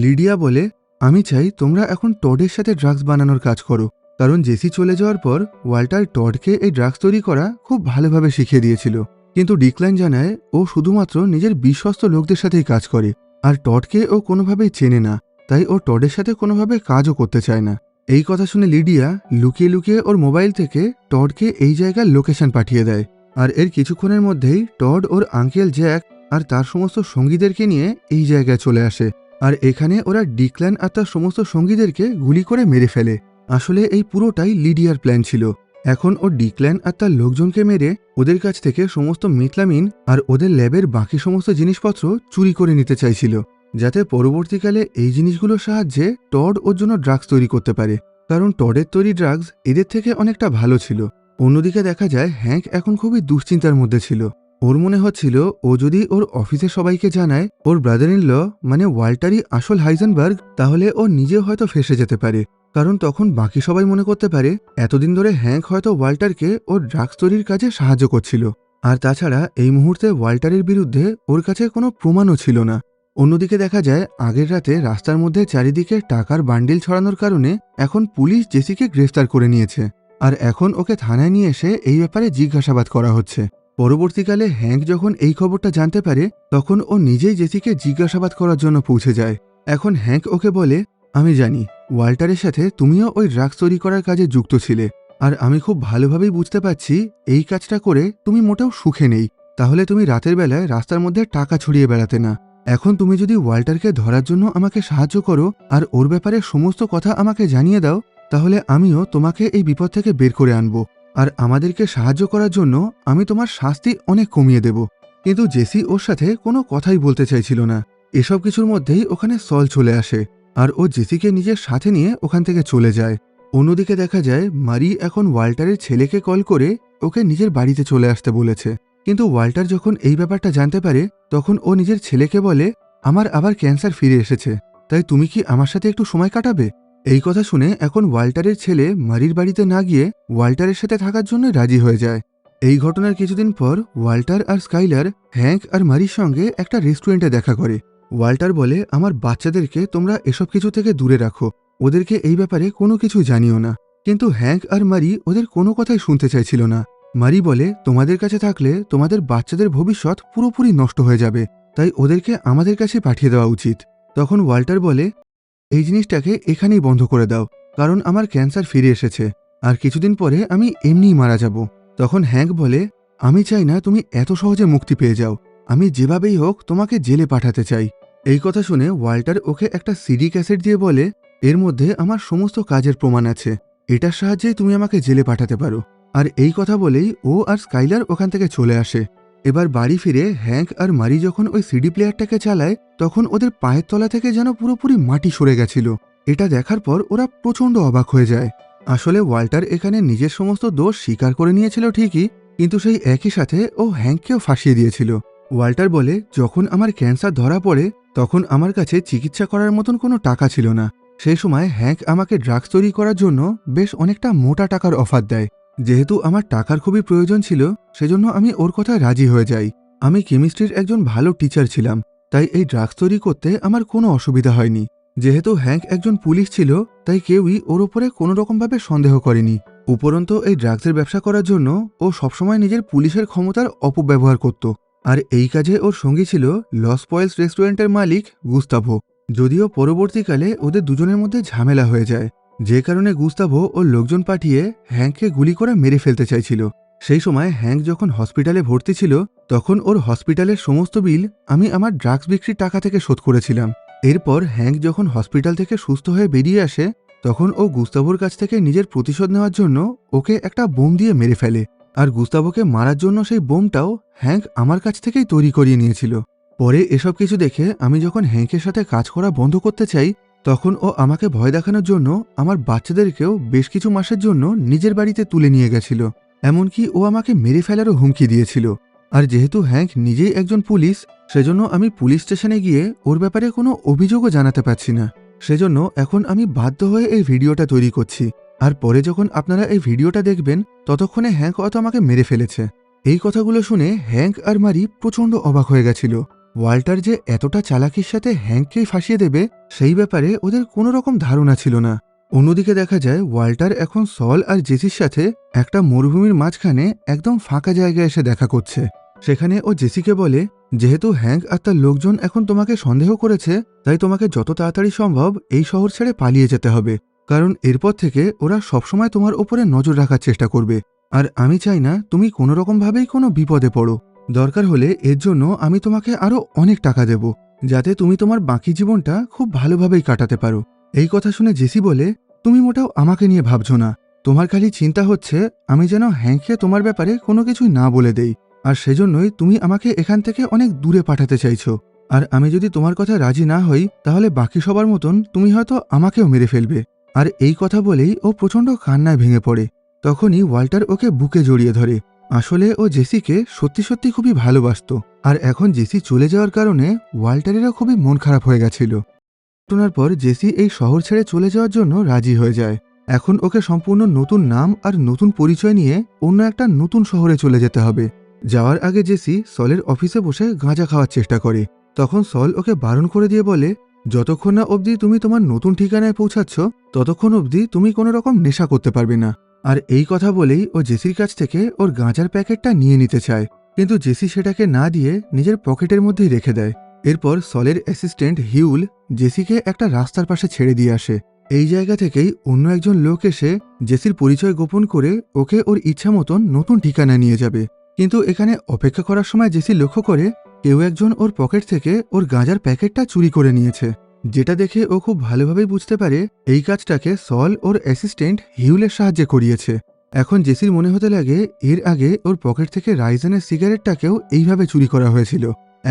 লিডিয়া বলে, আমি চাই তোমরা এখন টডের সাথে ড্রাগস বানানোর কাজ করো, কারণ জেসি চলে যাওয়ার পর ওয়াল্টার টডকে এই ড্রাগস তৈরি করা খুব ভালোভাবে শিখিয়ে দিয়েছিল। কিন্তু ডিক্ল্যান জানায় ও শুধুমাত্র নিজের বিশ্বস্ত লোকদের সাথেই কাজ করে, আর টডকে ও কোনোভাবেই চেনে না, তাই ও টডের সাথে কোনোভাবে কাজও করতে চায় না। এই কথা শুনে লিডিয়া লুকিয়ে লুকিয়ে ওর মোবাইল থেকে টডকে এই জায়গার লোকেশন পাঠিয়ে দেয়। আর এর কিছুক্ষণের মধ্যেই টড ওর আঙ্কেল জ্যাক আর তার সমস্ত সঙ্গীদেরকে নিয়ে এই জায়গায় চলে আসে। আর এখানে ওরা ডিক্ল্যান আর তার সমস্ত সঙ্গীদেরকে গুলি করে মেরে ফেলে। আসলে এই পুরোটাই লিডিয়ার প্ল্যান ছিল। এখন ও ডিক্ল্যান আর তার লোকজনকে মেরে ওদের কাছ থেকে সমস্ত মিথলামিন আর ওদের ল্যাবের বাকি সমস্ত জিনিসপত্র চুরি করে নিতে চাইছিল, যাতে পরবর্তীকালে এই জিনিসগুলোর সাহায্যে টড ওর জন্য ড্রাগস তৈরি করতে পারে, কারণ টডের তৈরি ড্রাগস এদের থেকে অনেকটা ভালো ছিল। অন্যদিকে দেখা যায় হ্যাঙ্ক এখন খুবই দুশ্চিন্তার মধ্যে ছিল। ওর মনে হচ্ছিল ও যদি ওর অফিসে সবাইকে জানায় ওর ব্রাদার ইন ল মানে ওয়াল্টারই আসল হাইজেনবার্গ, তাহলে ও নিজেও হয়তো ফেঁসে যেতে পারে, কারণ তখন বাকি সবাই মনে করতে পারে এতদিন ধরে হ্যাঙ্ক হয়তো ওয়াল্টারকে ওর ড্রাগস তৈরির কাজে সাহায্য করছিল। আর তাছাড়া এই মুহূর্তে ওয়াল্টারের বিরুদ্ধে ওর কাছে কোনো প্রমাণও ছিল না। অন্যদিকে দেখা যায় আগের রাতে রাস্তার মধ্যে চারিদিকে টাকার বান্ডিল ছড়ানোর কারণে এখন পুলিশ জেসিকে গ্রেফতার করে নিয়েছে, আর এখন ওকে থানায় নিয়ে এসে এই ব্যাপারে জিজ্ঞাসাবাদ করা হচ্ছে। পরবর্তীকালে হ্যাঙ্ক যখন এই খবরটা জানতে পারে তখন ও নিজেই জেসিকে জিজ্ঞাসাবাদ করার জন্য পৌঁছে যায়। এখন হ্যাঙ্ক ওকে বলে, আমি জানি ওয়াল্টারের সাথে তুমিও ওই ড্রাগস তৈরি করার কাজে যুক্ত ছিলে, আর আমি খুব ভালোভাবেই বুঝতে পারছি এই কাজটা করে তুমি মোটেও সুখে নেই। তাহলে তুমি রাতের বেলায় রাস্তার মধ্যে টাকা ছড়িয়ে বেড়াতে না। এখন তুমি যদি ওয়াল্টারকে ধরার জন্য আমাকে সাহায্য করো আর ওর ব্যাপারে সমস্ত কথা আমাকে জানিয়ে দাও, তাহলে আমিও তোমাকে এই বিপদ থেকে বের করে আনবো, আর আমাদেরকে সাহায্য করার জন্য আমি তোমার শাস্তি অনেক কমিয়ে দেব। কিন্তু জেসি ওর সাথে কোনো কথাই বলতে চাইছিল না। এসব কিছুর মধ্যেই ওখানে সল চলে আসে, আর ও জেসিকে নিজের সাথে নিয়ে ওখান থেকে চলে যায়। অন্যদিকে দেখা যায় মারি এখন ওয়াল্টারের ছেলেকে কল করে ওকে নিজের বাড়িতে চলে আসতে বলেছে। কিন্তু ওয়াল্টার যখন এই ব্যাপারটা জানতে পারে তখন ও নিজের ছেলেকে বলে, আমার আবার ক্যান্সার ফিরে এসেছে, তাই তুমি কি আমার সাথে একটু সময় কাটাবে? এই কথা শুনে এখন ওয়াল্টারের ছেলে মারির বাড়িতে না গিয়ে ওয়াল্টারের সাথে থাকার জন্য রাজি হয়ে যায়। এই ঘটনার কিছুদিন পর ওয়াল্টার আর স্কাইলার হ্যাঙ্ক আর মারির সঙ্গে একটা রেস্টুরেন্টে দেখা করে। ওয়াল্টার বলে, আমার বাচ্চাদেরকে তোমরা এসব কিছু থেকে দূরে রাখো, ওদেরকে এই ব্যাপারে কোনো কিছু জানিও না। কিন্তু হ্যাঙ্ক আর মারি ওদের কোনো কথাই শুনতে চাইছিল না। মারি বলে, তোমাদের কাছে থাকলে তোমাদের বাচ্চাদের ভবিষ্যৎ পুরোপুরি নষ্ট হয়ে যাবে, তাই ওদেরকে আমাদের কাছে পাঠিয়ে দেওয়া উচিত। তখন ওয়াল্টার বলে, এই জিনিসটাকে এখানেই বন্ধ করে দাও, কারণ আমার ক্যান্সার ফিরে এসেছে, আর কিছুদিন পরে আমি এমনিই মারা যাব। তখন হ্যাঙ্ক বলে, আমি চাই না তুমি এত সহজে মুক্তি পেয়ে যাও, আমি যেভাবেই হোক তোমাকে জেলে পাঠাতে চাই। এই কথা শুনে ওয়াল্টার ওকে একটা সিডি ক্যাসেট দিয়ে বলে, এর মধ্যে আমার সমস্ত কাজের প্রমাণ আছে, এটার সাহায্যেই তুমি আমাকে জেলে পাঠাতে পারো। আর এই কথা বলেই ও আর স্কাইলার ওখান থেকে চলে আসে। এবার বাড়ি ফিরে হ্যাঙ্ক আর মারি যখন ওই সিডি প্লেয়ারটাকে চালায় তখন ওদের পায়ের তলা থেকে যেন পুরোপুরি মাটি সরে গেছিল। এটা দেখার পর ওরা প্রচণ্ড অবাক হয়ে যায়। আসলে ওয়াল্টার এখানে নিজের সমস্ত দোষ স্বীকার করে নিয়েছিল ঠিকই, কিন্তু সেই একই সাথে ও হ্যাঙ্ককেও ফাঁসিয়ে দিয়েছিল। ওয়াল্টার বলে, যখন আমার ক্যান্সার ধরা পড়ে তখন আমার কাছে চিকিৎসা করার মতন কোনো টাকা ছিল না। সেই সময় হ্যাঙ্ক আমাকে ড্রাগস তৈরি করার জন্য বেশ অনেকটা মোটা টাকার অফার দেয়। যেহেতু আমার টাকার খুবই প্রয়োজন ছিল সেজন্য আমি ওর কথায় রাজি হয়ে যাই। আমি কেমিস্ট্রির একজন ভালো টিচার ছিলাম, তাই এই ড্রাগস তৈরি করতে আমার কোনো অসুবিধা হয়নি। যেহেতু হ্যাঙ্ক একজন পুলিশ ছিল, তাই কেউই ওর ওপরে কোনো রকমভাবে সন্দেহ করেনি। উপরন্তু এই ড্রাগসের ব্যবসা করার জন্য ও সবসময় নিজের পুলিশের ক্ষমতার অপব্যবহার করত। আর এই কাজে ওর সঙ্গী ছিল লস পয়েলস রেস্টুরেন্টের মালিক গুস্তাভো। যদিও পরবর্তীকালে ওদের দুজনের মধ্যে ঝামেলা হয়ে যায়, যে কারণে গুস্তাভো ওর লোকজন পাঠিয়ে হ্যাঙ্ককে গুলি করে মেরে ফেলতে চাইছিল। সেই সময় হ্যাঙ্ক যখন হসপিটালে ভর্তি ছিল, তখন ওর হসপিটালের সমস্ত বিল আমি আমার ড্রাগস বিক্রির টাকা থেকে শোধ করেছিলাম। এরপর হ্যাঙ্ক যখন হসপিটাল থেকে সুস্থ হয়ে বেরিয়ে আসে, তখন ও গুস্তাভোর কাছ থেকে নিজের প্রতিশোধ নেওয়ার জন্য ওকে একটা বোম দিয়ে মেরে ফেলে। আর গুস্তাভোকে মারার জন্য সেই বোমটাও হ্যাঙ্ক আমার কাছ থেকেই তৈরি করিয়ে নিয়েছিল। পরে এসব কিছু দেখে আমি যখন হ্যাঙ্কের সাথে কাজ করা বন্ধ করতে চাই, তখন ও আমাকে ভয় দেখানোর জন্য আমার বাচ্চাদেরকেও বেশ কিছু মাসের জন্য নিজের বাড়িতে তুলে নিয়ে গেছিল। এমনকি ও আমাকে মেরে ফেলারও হুমকি দিয়েছিল। আর যেহেতু হ্যাঙ্ক নিজেই একজন পুলিশ, সেজন্য আমি পুলিশ স্টেশনে গিয়ে ওর ব্যাপারে কোনো অভিযোগও জানাতে পারছি না। সেজন্য এখন আমি বাধ্য হয়ে এই ভিডিওটা তৈরি করছি। আর পরে যখন আপনারা এই ভিডিওটা দেখবেন, ততক্ষণে হ্যাঙ্ক হয়তো আমাকে মেরে ফেলেছে। এই কথাগুলো শুনে হ্যাঙ্ক আর মারি প্রচণ্ড অবাক হয়ে গেছিল। ওয়াল্টার যে এতটা চালাকির সাথে হ্যাঙ্ককেই ফাঁসিয়ে দেবে, সেই ব্যাপারে ওদের কোনো রকম ধারণা ছিল না। অন্যদিকে দেখা যায় ওয়াল্টার এখন সল আর জেসির সাথে একটা মরুভূমির মাঝখানে একদম ফাঁকা জায়গায় এসে দেখা করছে। সেখানে ও জেসিকে বলে, যেহেতু হ্যাঙ্ক আর তার লোকজন এখন তোমাকে সন্দেহ করেছে, তাই তোমাকে যত তাড়াতাড়ি সম্ভব এই শহর ছেড়ে পালিয়ে যেতে হবে, কারণ এরপর থেকে ওরা সবসময় তোমার ওপরে নজর রাখার চেষ্টা করবে। আর আমি চাই না তুমি কোনো রকমভাবেই কোনো বিপদে পড়ো। দরকার হলে এর জন্য আমি তোমাকে আরও অনেক টাকা দেব, যাতে তুমি তোমার বাকি জীবনটা খুব ভালোভাবেই কাটাতে পারো। এই কথা শুনে জেসি বলে, তুমি মোটেও আমাকে নিয়ে ভাবছো না। তোমার খালি চিন্তা হচ্ছে আমি যেন হ্যাঙ্ককে তোমার ব্যাপারে কোনো কিছুই না বলে দেই, আর সেজন্যই তুমি আমাকে এখান থেকে অনেক দূরে পাঠাতে চাইছো। আর আমি যদি তোমার কথা রাজি না হই, তাহলে বাকি সবার মতন তুমি হয়তো আমাকেও মেরে ফেলবে। আর এই কথা বলেই ও প্রচণ্ড কান্নায় ভেঙে পড়ে। তখনই ওয়াল্টার ওকে বুকে জড়িয়ে ধরে। আসলে ও জেসিকে সত্যি সত্যি খুবই ভালোবাসত। আর এখন জেসি চলে যাওয়ার কারণে ওয়াল্টারেরও খুবই মন খারাপ হয়ে গেছিল। ঘটনার পর জেসি এই শহর ছেড়ে চলে যাওয়ার জন্য রাজি হয়ে যায়। এখন ওকে সম্পূর্ণ নতুন নাম আর নতুন পরিচয় নিয়ে অন্য একটা নতুন শহরে চলে যেতে হবে। যাওয়ার আগে জেসি সলের অফিসে বসে গাঁজা খাওয়ার চেষ্টা করে। তখন সল ওকে বারণ করে দিয়ে বলে, যতক্ষণ না অবধি তুমি তোমার নতুন ঠিকানায় পৌঁছাচ্ছ, ততক্ষণ অবধি তুমি কোনো রকম নেশা করতে পারবে না। আর এই কথা বলেই ও জেসির কাছ থেকে ওর গাঁজার প্যাকেটটা নিয়ে নিতে চায়, কিন্তু জেসি সেটাকে না দিয়ে নিজের পকেটের মধ্যেই রেখে দেয়। এরপর সলের অ্যাসিস্ট্যান্ট হিউল জেসিকে একটা রাস্তার পাশে ছেড়ে দিয়ে আসে। এই জায়গা থেকেই অন্য একজন লোক এসে জেসির পরিচয় গোপন করে ওকে ওর ইচ্ছা মতন নতুন ঠিকানা নিয়ে যাবে। কিন্তু এখানে অপেক্ষা করার সময় জেসি লক্ষ্য করে কেউ একজন ওর পকেট থেকে ওর গাঁজার প্যাকেটটা চুরি করে নিয়েছে, যেটা দেখে ও খুব ভালোভাবেই বুঝতে পারে এই কাজটাকে সল ওর অ্যাসিস্ট্যান্ট হিউলের সাহায্যে করিয়েছে। এখন জেসির মনে হতে লাগে এর আগে ওর পকেট থেকে রাইজেনের সিগারেটটাকেও এইভাবে চুরি করা হয়েছিল।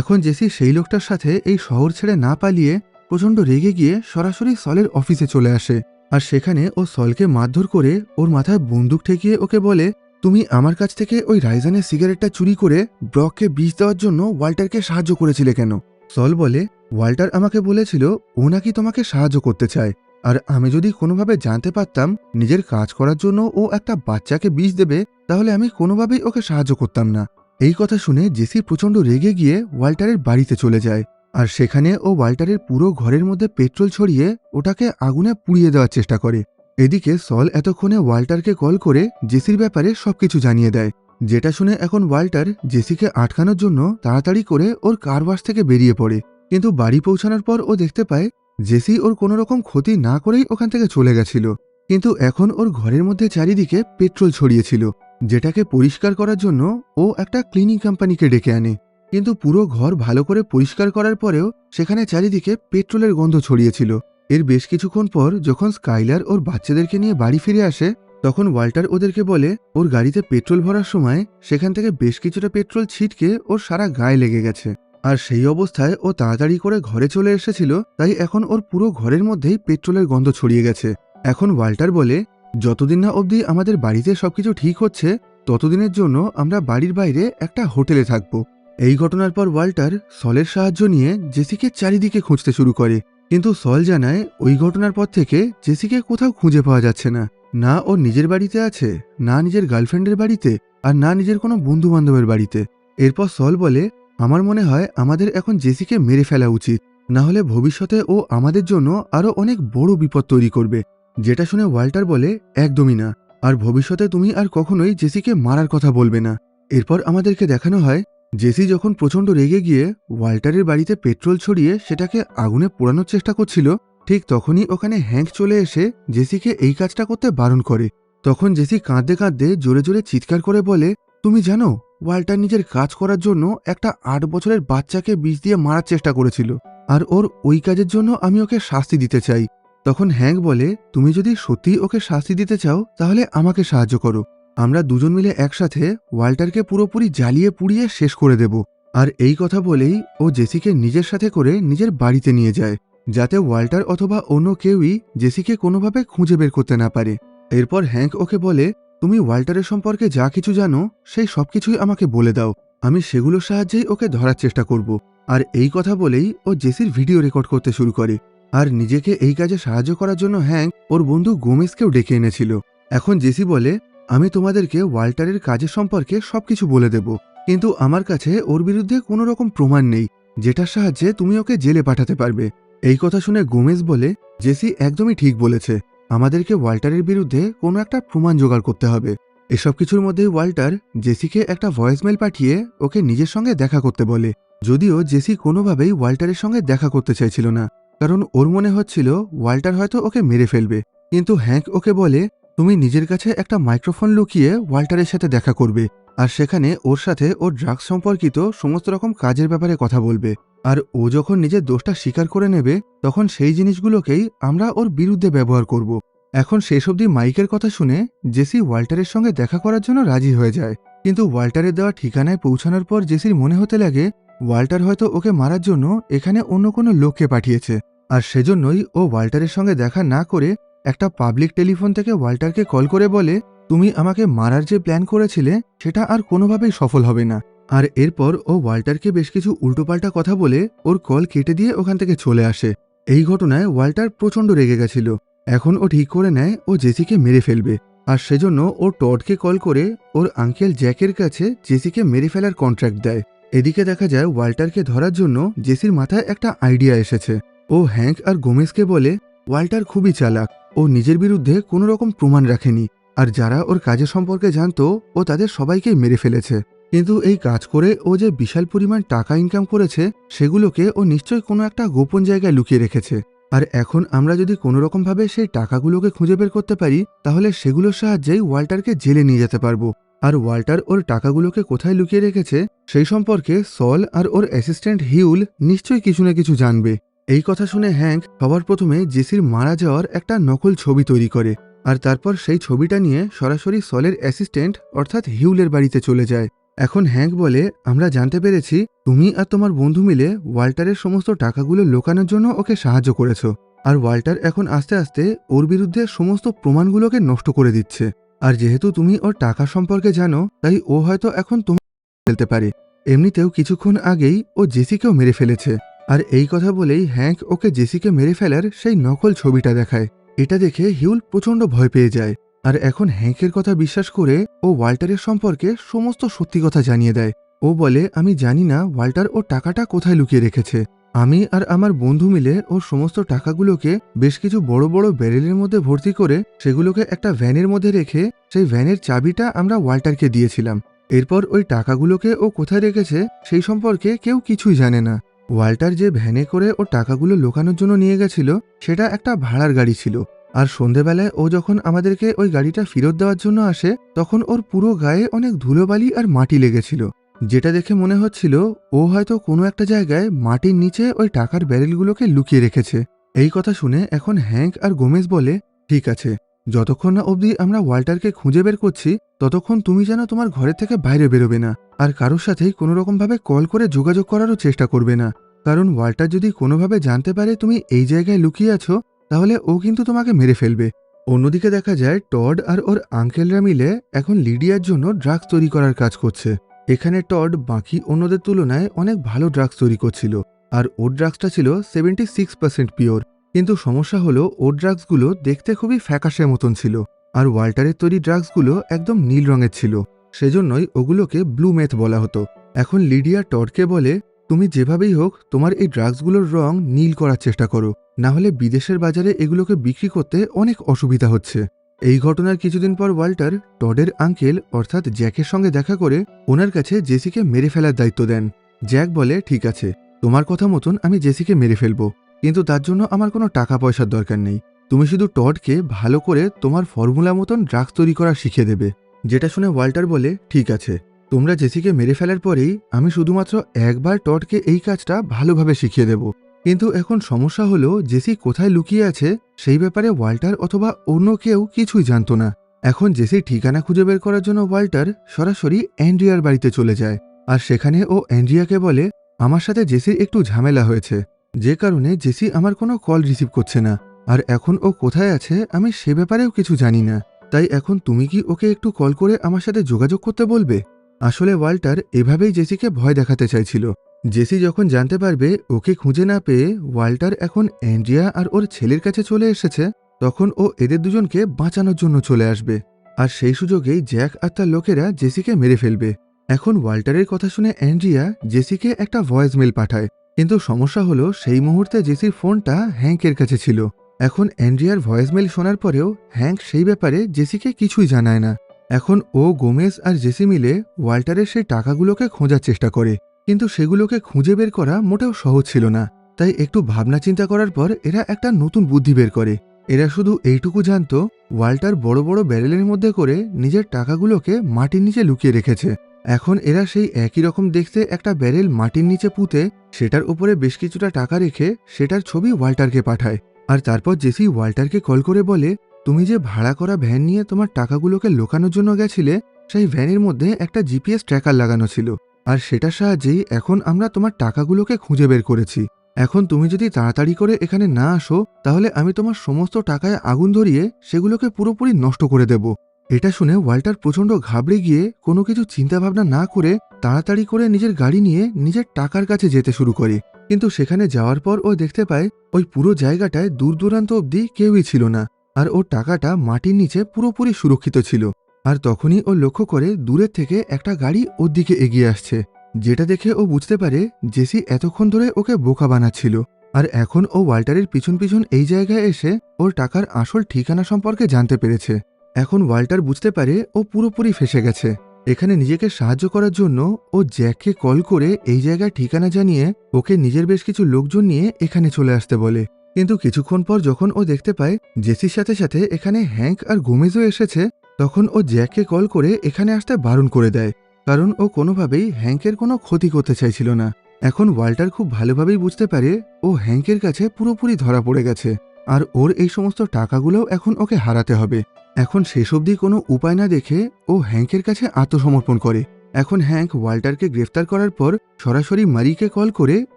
এখন জেসি সেই লোকটার সাথে এই শহর ছেড়ে না পালিয়ে প্রচণ্ড রেগে গিয়ে সরাসরি সলের অফিসে চলে আসে। আর সেখানে ও সলকে মারধর করে ওর মাথায় বন্দুক ঠেকিয়ে ওকে বলে, তুমি আমার কাছ থেকে ওই রাইজানের সিগারেটটা চুরি করে ব্রককে বিষ দেওয়ার জন্য ওয়াল্টারকে সাহায্য করেছিলে কেন? সল বলে, ওয়াল্টার আমাকে বলেছিল ও নাকি তোমাকে সাহায্য করতে চায়, আর আমি যদি কোনোভাবে জানতে পারতাম নিজের কাজ করার জন্য ও একটা বাচ্চাকে বিষ দেবে, তাহলে আমি কোনোভাবেই ওকে সাহায্য করতাম না। এই কথা শুনে জেসি প্রচণ্ড রেগে গিয়ে ওয়াল্টারের বাড়িতে চলে যায়। আর সেখানে ও ওয়াল্টারের পুরো ঘরের মধ্যে পেট্রোল ছড়িয়ে ওটাকে আগুনে পুড়িয়ে দেওয়ার চেষ্টা করে। এদিকে সল এতক্ষণে ওয়াল্টারকে কল করে জেসির ব্যাপারে সবকিছু জানিয়ে দেয়, যেটা শুনে এখন ওয়াল্টার জেসিকে আটকানোর জন্য তাড়াতাড়ি করে ওর কার ওয়াশ থেকে বেরিয়ে পড়ে। কিন্তু বাড়ি পৌঁছানোর পর ও দেখতে পায় জেসি ওর কোনো রকম ক্ষতি না করেই ওখান থেকে চলে গেছিল, কিন্তু এখন ওর ঘরের মধ্যে চারিদিকে পেট্রোল ছড়িয়েছিল, যেটাকে পরিষ্কার করার জন্য ও একটা ক্লিনিং কোম্পানিকে ডেকে আনে। কিন্তু পুরো ঘর ভালো করে পরিষ্কার করার পরেও সেখানে চারিদিকে পেট্রোলের গন্ধ ছড়িয়েছিল। এর বেশ কিছুক্ষণ পর যখন স্কাইলার ওর বাচ্চাদেরকে নিয়ে বাড়ি ফিরে আসে, তখন ওয়াল্টার ওদেরকে বলে ওর গাড়িতে পেট্রোল ভরার সময় সেখান থেকে বেশ কিছুটা পেট্রোল ছিটকে ওর সারা গায়ে লেগে গেছে। আর সেই অবস্থায় ও তাড়াতাড়ি করে ঘরে চলে এসেছিল, তাই এখন ওর পুরো ঘরের মধ্যেই পেট্রোলের গন্ধ ছড়িয়ে গেছে। এখন ওয়াল্টার বলে, যতদিন না অবধি আমাদের বাড়িতে সবকিছু ঠিক হচ্ছে, ততদিনের জন্য আমরা বাড়ির বাইরে একটা হোটেলে থাকবো। এই ঘটনার পর ওয়াল্টার সলের সাহায্য নিয়ে জেসিকে চারিদিকে খুঁজতে শুরু করে, কিন্তু সল জানায় ওই ঘটনার পর থেকে জেসিকে কোথাও খুঁজে পাওয়া যাচ্ছে না। না ওর নিজের বাড়িতে আছে, না নিজের গার্লফ্রেন্ডের বাড়িতে, আর না নিজের কোনো বন্ধু বান্ধবের বাড়িতে। এরপর সল বলে, আমার মনে হয় আমাদের এখন জেসিকে মেরে ফেলা উচিত, না হলে ভবিষ্যতে ও আমাদের জন্য আরও অনেক বড় বিপদ তৈরি করবে। যেটা শুনে ওয়াল্টার বলে, একদমই না, আর ভবিষ্যতে তুমি আর কখনোই জেসিকে মারার কথা বলবে না। এরপর আমাদেরকে দেখানো হয় জেসি যখন প্রচণ্ড রেগে গিয়ে ওয়াল্টারের বাড়িতে পেট্রোল ছড়িয়ে সেটাকে আগুনে পোড়ানোর চেষ্টা করছিল, ঠিক তখনই ওখানে হ্যাঙ্ক চলে এসে জেসিকে এই কাজটা করতে বারণ করে। তখন জেসি কাঁদতে কাঁদতে জোরে জোরে চিৎকার করে বলে, তুমি জানো ওয়াল্টার নিজের কাজ করার জন্য একটা 8 বছরের বাচ্চাকে বিষ দিয়ে মারার চেষ্টা করেছিল, আর ওর ওই কাজের জন্য আমি ওকে শাস্তি দিতে চাই। তখন হ্যাঙ্ক বলে, তুমি যদি সত্যিই ওকে শাস্তি দিতে চাও তাহলে আমাকে সাহায্য করো, আমরা দুজন মিলে একসাথে ওয়াল্টারকে পুরোপুরি জ্বালিয়ে পুড়িয়ে শেষ করে দেব। আর এই কথা বলেই ও জেসিকে নিজের সাথে করে নিজের বাড়িতে নিয়ে যায়, যাতে ওয়াল্টার অথবা অন্য কেউই জেসিকে কোনোভাবে খুঁজে বের করতে না পারে। এরপর হ্যাঙ্ক ওকে বলে, তুমি ওয়াল্টারের সম্পর্কে যা কিছু জানো সেই সব কিছুই আমাকে বলে দাও, আমি সেগুলোর সাহায্যেই ওকে ধরার চেষ্টা করব। আর এই কথা বলেই ও জেসির ভিডিও রেকর্ড করতে শুরু করে। আর নিজেকে এই কাজে সাহায্য করার জন্য হ্যাঙ্ক ওর বন্ধু গোমেজকেও ডেকে এনেছিল। এখন জেসি বলে, আমি তোমাদেরকে ওয়াল্টারের কাজের সম্পর্কে সবকিছু বলে দেব, কিন্তু আমার কাছে ওর বিরুদ্ধে কোনো রকম প্রমাণ নেই যেটার সাহায্যে তুমি ওকে জেলে পাঠাতে পারবে। এই কথা শুনে গোমেজ বলে, জেসি একদমই ঠিক বলেছে, আমাদেরকে ওয়াল্টারের বিরুদ্ধে কোনো একটা প্রমাণ জোগাড় করতে হবে। এসব কিছুর মধ্যেই ওয়াল্টার জেসিকে একটা ভয়েসমেল পাঠিয়ে ওকে নিজের সঙ্গে দেখা করতে বলে। যদিও জেসি কোনোভাবেই ওয়াল্টারের সঙ্গে দেখা করতে চাইছিল না, কারণ ওর মনে হচ্ছিল ওয়াল্টার হয়তো ওকে মেরে ফেলবে। কিন্তু হ্যাঙ্ক ওকে বলে, তুমি নিজের কাছে একটা মাইক্রোফোন লুকিয়ে ওয়াল্টারের সাথে দেখা করবে, আর সেখানে ওর সাথে ওর ড্রাগস সম্পর্কিত সমস্ত রকম কাজের ব্যাপারে কথা বলবে। আর ও যখন নিজের দোষটা স্বীকার করে নেবে তখন সেই জিনিসগুলোকেই আমরা ওর বিরুদ্ধে ব্যবহার করব। এখন শেষ অবধি মাইকের কথা শুনে জেসি ওয়াল্টারের সঙ্গে দেখা করার জন্য রাজি হয়ে যায়। কিন্তু ওয়াল্টারের দেওয়া ঠিকানায় পৌঁছানোর পর জেসির মনে হতে লাগে ওয়াল্টার হয়তো ওকে মারার জন্য এখানে অন্য কোনো লোককে পাঠিয়েছে, আর সেজন্যই ও ওয়াল্টারের সঙ্গে দেখা না করে একটা পাবলিক টেলিফোন থেকে ওয়াল্টারকে কল করে বলে, তুমি আমাকে মারার যে প্ল্যান করেছিলে সেটা আর কোনোভাবেই সফল হবে না। আর এরপর ও ওয়াল্টারকে বেশ কিছু উল্টোপাল্টা কথা বলে ওর কল কেটে দিয়ে ওখান থেকে চলে আসে। এই ঘটনায় ওয়াল্টার প্রচণ্ড রেগে গেছিল। এখন ও ঠিক করে নেয় ও জেসিকে মেরে ফেলবে, আর সেজন্য ও টডকে কল করে ওর আঙ্কেল জ্যাকের কাছে জেসিকে মেরে ফেলার কন্ট্রাক্ট দেয়। এদিকে দেখা যায় ওয়াল্টারকে ধরার জন্য জেসির মাথায় একটা আইডিয়া এসেছে। ও হ্যাঙ্ক আর গোমেজকে বলে, ওয়াল্টার খুবই চালাক, ও নিজের বিরুদ্ধে কোনো রকম প্রমাণ রাখেনি, আর যারা ওর কাজের সম্পর্কে জানতো ও তাদের সবাইকেই মেরে ফেলেছে। কিন্তু এই কাজ করে ও যে বিশাল পরিমাণ টাকা ইনকাম করেছে সেগুলোকে ও নিশ্চয়ই কোনো একটা গোপন জায়গায় লুকিয়ে রেখেছে। আর এখন আমরা যদি কোনোরকমভাবে সেই টাকাগুলোকে খুঁজে বের করতে পারি তাহলে সেগুলোর সাহায্যেই ওয়াল্টারকে জেলে নিয়ে যেতে পারবো। আর ওয়াল্টার ওর টাকাগুলোকে কোথায় লুকিয়ে রেখেছে সেই সম্পর্কে সল আর ওর অ্যাসিস্ট্যান্ট হিউল নিশ্চয়ই কিছু না কিছু জানবে। এই কথা শুনে হ্যাঙ্ক সবার প্রথমে জেসির মারা যাওয়ার একটা নকল ছবি তৈরি করে, আর তারপর সেই ছবিটা নিয়ে সরাসরি সলের অ্যাসিস্ট্যান্ট অর্থাৎ হিউলের বাড়িতে চলে যায়। এখন হ্যাঙ্ক বলে, আমরা জানতে পেরেছি তুমি আর তোমার বন্ধু মিলে ওয়াল্টারের সমস্ত টাকাগুলো লুকানোর জন্য ওকে সাহায্য করেছো, আর ওয়াল্টার এখন আস্তে আস্তে ওর বিরুদ্ধে সমস্ত প্রমাণগুলোকে নষ্ট করে দিচ্ছে। আর যেহেতু তুমি ওর টাকা সম্পর্কে জানো তাই ও হয়তো এখন তোমাকে ফেলতে পারে। এমনিতেও কিছুক্ষণ আগেই ও জেসিকেও মেরে ফেলেছে। আর এই কথা বলেই হ্যাঙ্ক ওকে জেসিকে মেরে ফেলার সেই নকল ছবিটা দেখায়। এটা দেখে হিউল প্রচণ্ড ভয় পেয়ে যায়, আর এখন হ্যাঙ্কের কথা বিশ্বাস করে ও ওয়াল্টারের সম্পর্কে সমস্ত সত্যি কথা জানিয়ে দেয়। ও বলে, আমি জানি না ওয়াল্টার ওর টাকাটা কোথায় লুকিয়ে রেখেছে, আমি আর আমার বন্ধু মিলে ওর সমস্ত টাকাগুলোকে বেশ কিছু বড় বড় ব্যারেলের মধ্যে ভর্তি করে সেগুলোকে একটা ভ্যানের মধ্যে রেখে সেই ভ্যানের চাবিটা আমরা ওয়াল্টারকে দিয়েছিলাম। এরপর ওই টাকাগুলোকে ও কোথায় রেখেছে সেই সম্পর্কে কেউ কিছুই জানে না। ওয়াল্টার যে ভ্যানে করে ওর টাকাগুলো লুকানোর জন্য নিয়ে গেছিল সেটা একটা ভাড়ার গাড়ি ছিল, আর সন্ধেবেলায় ও যখন আমাদেরকে ওই গাড়িটা ফেরত দেওয়ার জন্য আসে তখন ওর পুরো গায়ে অনেক ধুলোবালি আর মাটি লেগেছিল, যেটা দেখে মনে হচ্ছিল ও হয়তো কোনো একটা জায়গায় মাটির নিচে ওই টাকার ব্যারেলগুলোকে লুকিয়ে রেখেছে। এই কথা শুনে এখন হ্যাঙ্ক আর গোমেজ বলে, ঠিক আছে, যতক্ষণ না অবধি আমরা ওয়াল্টারকে খুঁজে বের করছি ততক্ষণ তুমি যেন তোমার ঘরের থেকে বাইরে বেরোবে না, আর কারোর সাথেই কোনোরকমভাবে কল করে যোগাযোগ করারও চেষ্টা করবে না, কারণ ওয়াল্টার যদি কোনোভাবে জানতে পারে তুমি এই জায়গায় লুকিয়ে আছো তাহলে ও কিন্তু তোমাকে মেরে ফেলবে। অন্যদিকে দেখা যায় টড আর ওর আঙ্কেলরা মিলে এখন লিডিয়ার জন্য ড্রাগস তৈরি করার কাজ করছে। এখানে টড বাকি অন্যদের তুলনায় অনেক ভালো ড্রাগস তৈরি করছিল, আর ওর ড্রাগসটা ছিল 76% পিওর। কিন্তু সমস্যা হলো ওর ড্রাগসগুলো দেখতে খুবই ফ্যাকাশে মতন ছিল, আর ওয়াল্টারের তৈরি ড্রাগসগুলো একদম নীল রঙের ছিল, সেজন্যই ওগুলোকে ব্লু মেথ বলা হতো। এখন লিডিয়া টডকে বলে, তুমি যেভাবেই হোক তোমার এই ড্রাগসগুলোর রং নীল করার চেষ্টা করো, না হলে বিদেশের বাজারে এগুলোকে বিক্রি করতে অনেক অসুবিধা হচ্ছে। এই ঘটনার কিছুদিন পর ওয়াল্টার টডের আঙ্কেল অর্থাৎ জ্যাকের সঙ্গে দেখা করে ওনার কাছে জেসিকে মেরে ফেলার দায়িত্ব দেন। জ্যাক বলে, ঠিক আছে, তোমার কথা মতন আমি জেসিকে মেরে ফেলবো, কিন্তু তার জন্য আমার কোনো টাকা পয়সার দরকার নেই। তুমি শুধু টডকে ভালো করে তোমার ফর্মুলা মতন ড্রাগস তৈরি করা শিখিয়ে দেবে। যেটা শুনে ওয়াল্টার বলে, ঠিক আছে, তোমরা জেসিকে মেরে ফেলার পরেই আমি শুধুমাত্র একবার টডকে এই কাজটা ভালোভাবে শিখিয়ে দেব। কিন্তু এখন সমস্যা হলো জেসি কোথায় লুকিয়ে আছে সেই ব্যাপারে ওয়াল্টার অথবা অন্য কেউ কিছুই জানতো না। এখন জেসির ঠিকানা খুঁজে বের করার জন্য ওয়াল্টার সরাসরি অ্যান্ড্রিয়ার বাড়িতে চলে যায়, আর সেখানে ও অ্যান্ড্রিয়াকে বলে, আমার সাথে জেসির একটু ঝামেলা হয়েছে, যে কারণে জেসি আমার কোনো কল রিসিভ করছে না, আর এখন ও কোথায় আছে আমি সে ব্যাপারেও কিছু জানি না। তাই এখন তুমি কি ওকে একটু কল করে আমার সাথে যোগাযোগ করতে বলবে? আসলে ওয়াল্টার এভাবেই জেসিকে ভয় দেখাতে চাইছিল। জেসি যখন জানতে পারবে ওকে খুঁজে না পেয়ে ওয়াল্টার এখন অ্যান্ড্রিয়া আর ওর ছেলের কাছে চলে এসেছে, তখন ও এদের দুজনকে বাঁচানোর জন্য চলে আসবে, আর সেই সুযোগেই জ্যাক আর তার লোকেরা জেসিকে মেরে ফেলবে। এখন ওয়াল্টারের কথা শুনে অ্যান্ড্রিয়া জেসিকে একটা ভয়েস মেল পাঠায়, কিন্তু সমস্যা হলো সেই মুহূর্তে জেসির ফোনটা হ্যাঙ্কের কাছে ছিল। এখন অ্যান্ড্রিয়ার ভয়েস মেল শোনার পরেও হ্যাঙ্ক সেই ব্যাপারে জেসিকে কিছুই জানায় না। এখন ও গোমেজ আর জেসি মিলে ওয়াল্টারের সেই টাকাগুলোকে খোঁজার চেষ্টা করে, কিন্তু সেগুলোকে খুঁজে বের করা মোটেও সহজ ছিল না। তাই একটু ভাবনা চিন্তা করার পর এরা একটা নতুন বুদ্ধি বের করে। এরা শুধু এইটুকু জানতো ওয়াল্টার বড় বড় ব্যারেলের মধ্যে করে নিজের টাকাগুলোকে মাটির নিচে লুকিয়ে রেখেছে। এখন এরা সেই একই রকম দেখতে একটা ব্যারেল মাটির নিচে পুঁতে সেটার উপরে বেশ কিছুটা টাকা রেখে সেটার ছবি ওয়াল্টারকে পাঠায়। আর তারপর জেসি ওয়াল্টারকে কল করে বলে, তুমি যে ভাড়া করা ভ্যান নিয়ে তোমার টাকাগুলোকে লুকানোর জন্য গেছিলে, সেই ভ্যানের মধ্যে একটা জিপিএস ট্র্যাকার লাগানো ছিল, আর সেটার সাহায্যেই এখন আমরা তোমার টাকাগুলোকে খুঁজে বের করেছি। এখন তুমি যদি তাড়াতাড়ি করে এখানে না আসো তাহলে আমি তোমার সমস্ত টাকায় আগুন ধরিয়ে সেগুলোকে পুরোপুরি নষ্ট করে দেব। এটা শুনে ওয়াল্টার প্রচণ্ড ঘাবড়ে গিয়ে কোনো কিছু চিন্তাভাবনা না করে তাড়াতাড়ি করে নিজের গাড়ি নিয়ে নিজের টাকার কাছে যেতে শুরু করে। কিন্তু সেখানে যাওয়ার পর ও দেখতে পায় ওই পুরো জায়গাটায় দূর দূরান্ত অবধি কেউই ছিল না, আর ওর টাকাটা মাটির নিচে পুরোপুরি সুরক্ষিত ছিল। আর তখনই ও লক্ষ্য করে দূরের থেকে একটা গাড়ি ওর দিকে এগিয়ে আসছে, যেটা দেখে ও বুঝতে পারে জেসি এতক্ষণ ধরে ওকে বোকা বানাচ্ছিল, আর এখন ও ওয়াল্টারের পিছন পিছন এই জায়গায় এসে ওর টাকার আসল ঠিকানা সম্পর্কে জানতে পেরেছে। এখন ওয়াল্টার বুঝতে পারে ও পুরোপুরি ফেঁসে গেছে। এখানে নিজেকে সাহায্য করার জন্য ও জ্যাককে কল করে এই জায়গায় ঠিকানা জানিয়ে ওকে নিজের বেশ কিছু লোকজন নিয়ে এখানে চলে আসতে বলে। কিন্তু কিছুক্ষণ পর যখন ও দেখতে পায় জেসির সাথে সাথে এখানে হ্যাঙ্ক আর গোমেজও এসেছে, তখন ও জ্যাককে কল করে এখানে আসতে বারণ করে দেয়, কারণ ও কোনোভাবেই হ্যাঙ্কের কোনো ক্ষতি করতে চাইছিল না। এখন ওয়াল্টার খুব ভালোভাবেই বুঝতে পারে ও হ্যাঙ্কের কাছে পুরোপুরি ধরা পড়ে গেছে, আর ওর এই সমস্ত টাকাগুলোও এখন ওকে হারাতে হবে। এখন শেষ অবধি কোনো উপায় না দেখে ও হ্যাঙ্কের কাছে আত্মসমর্পণ করে। এখন হ্যাঙ্ক ওয়াল্টারকে গ্রেফতার করার পর সরাসরি মারিকে কল করে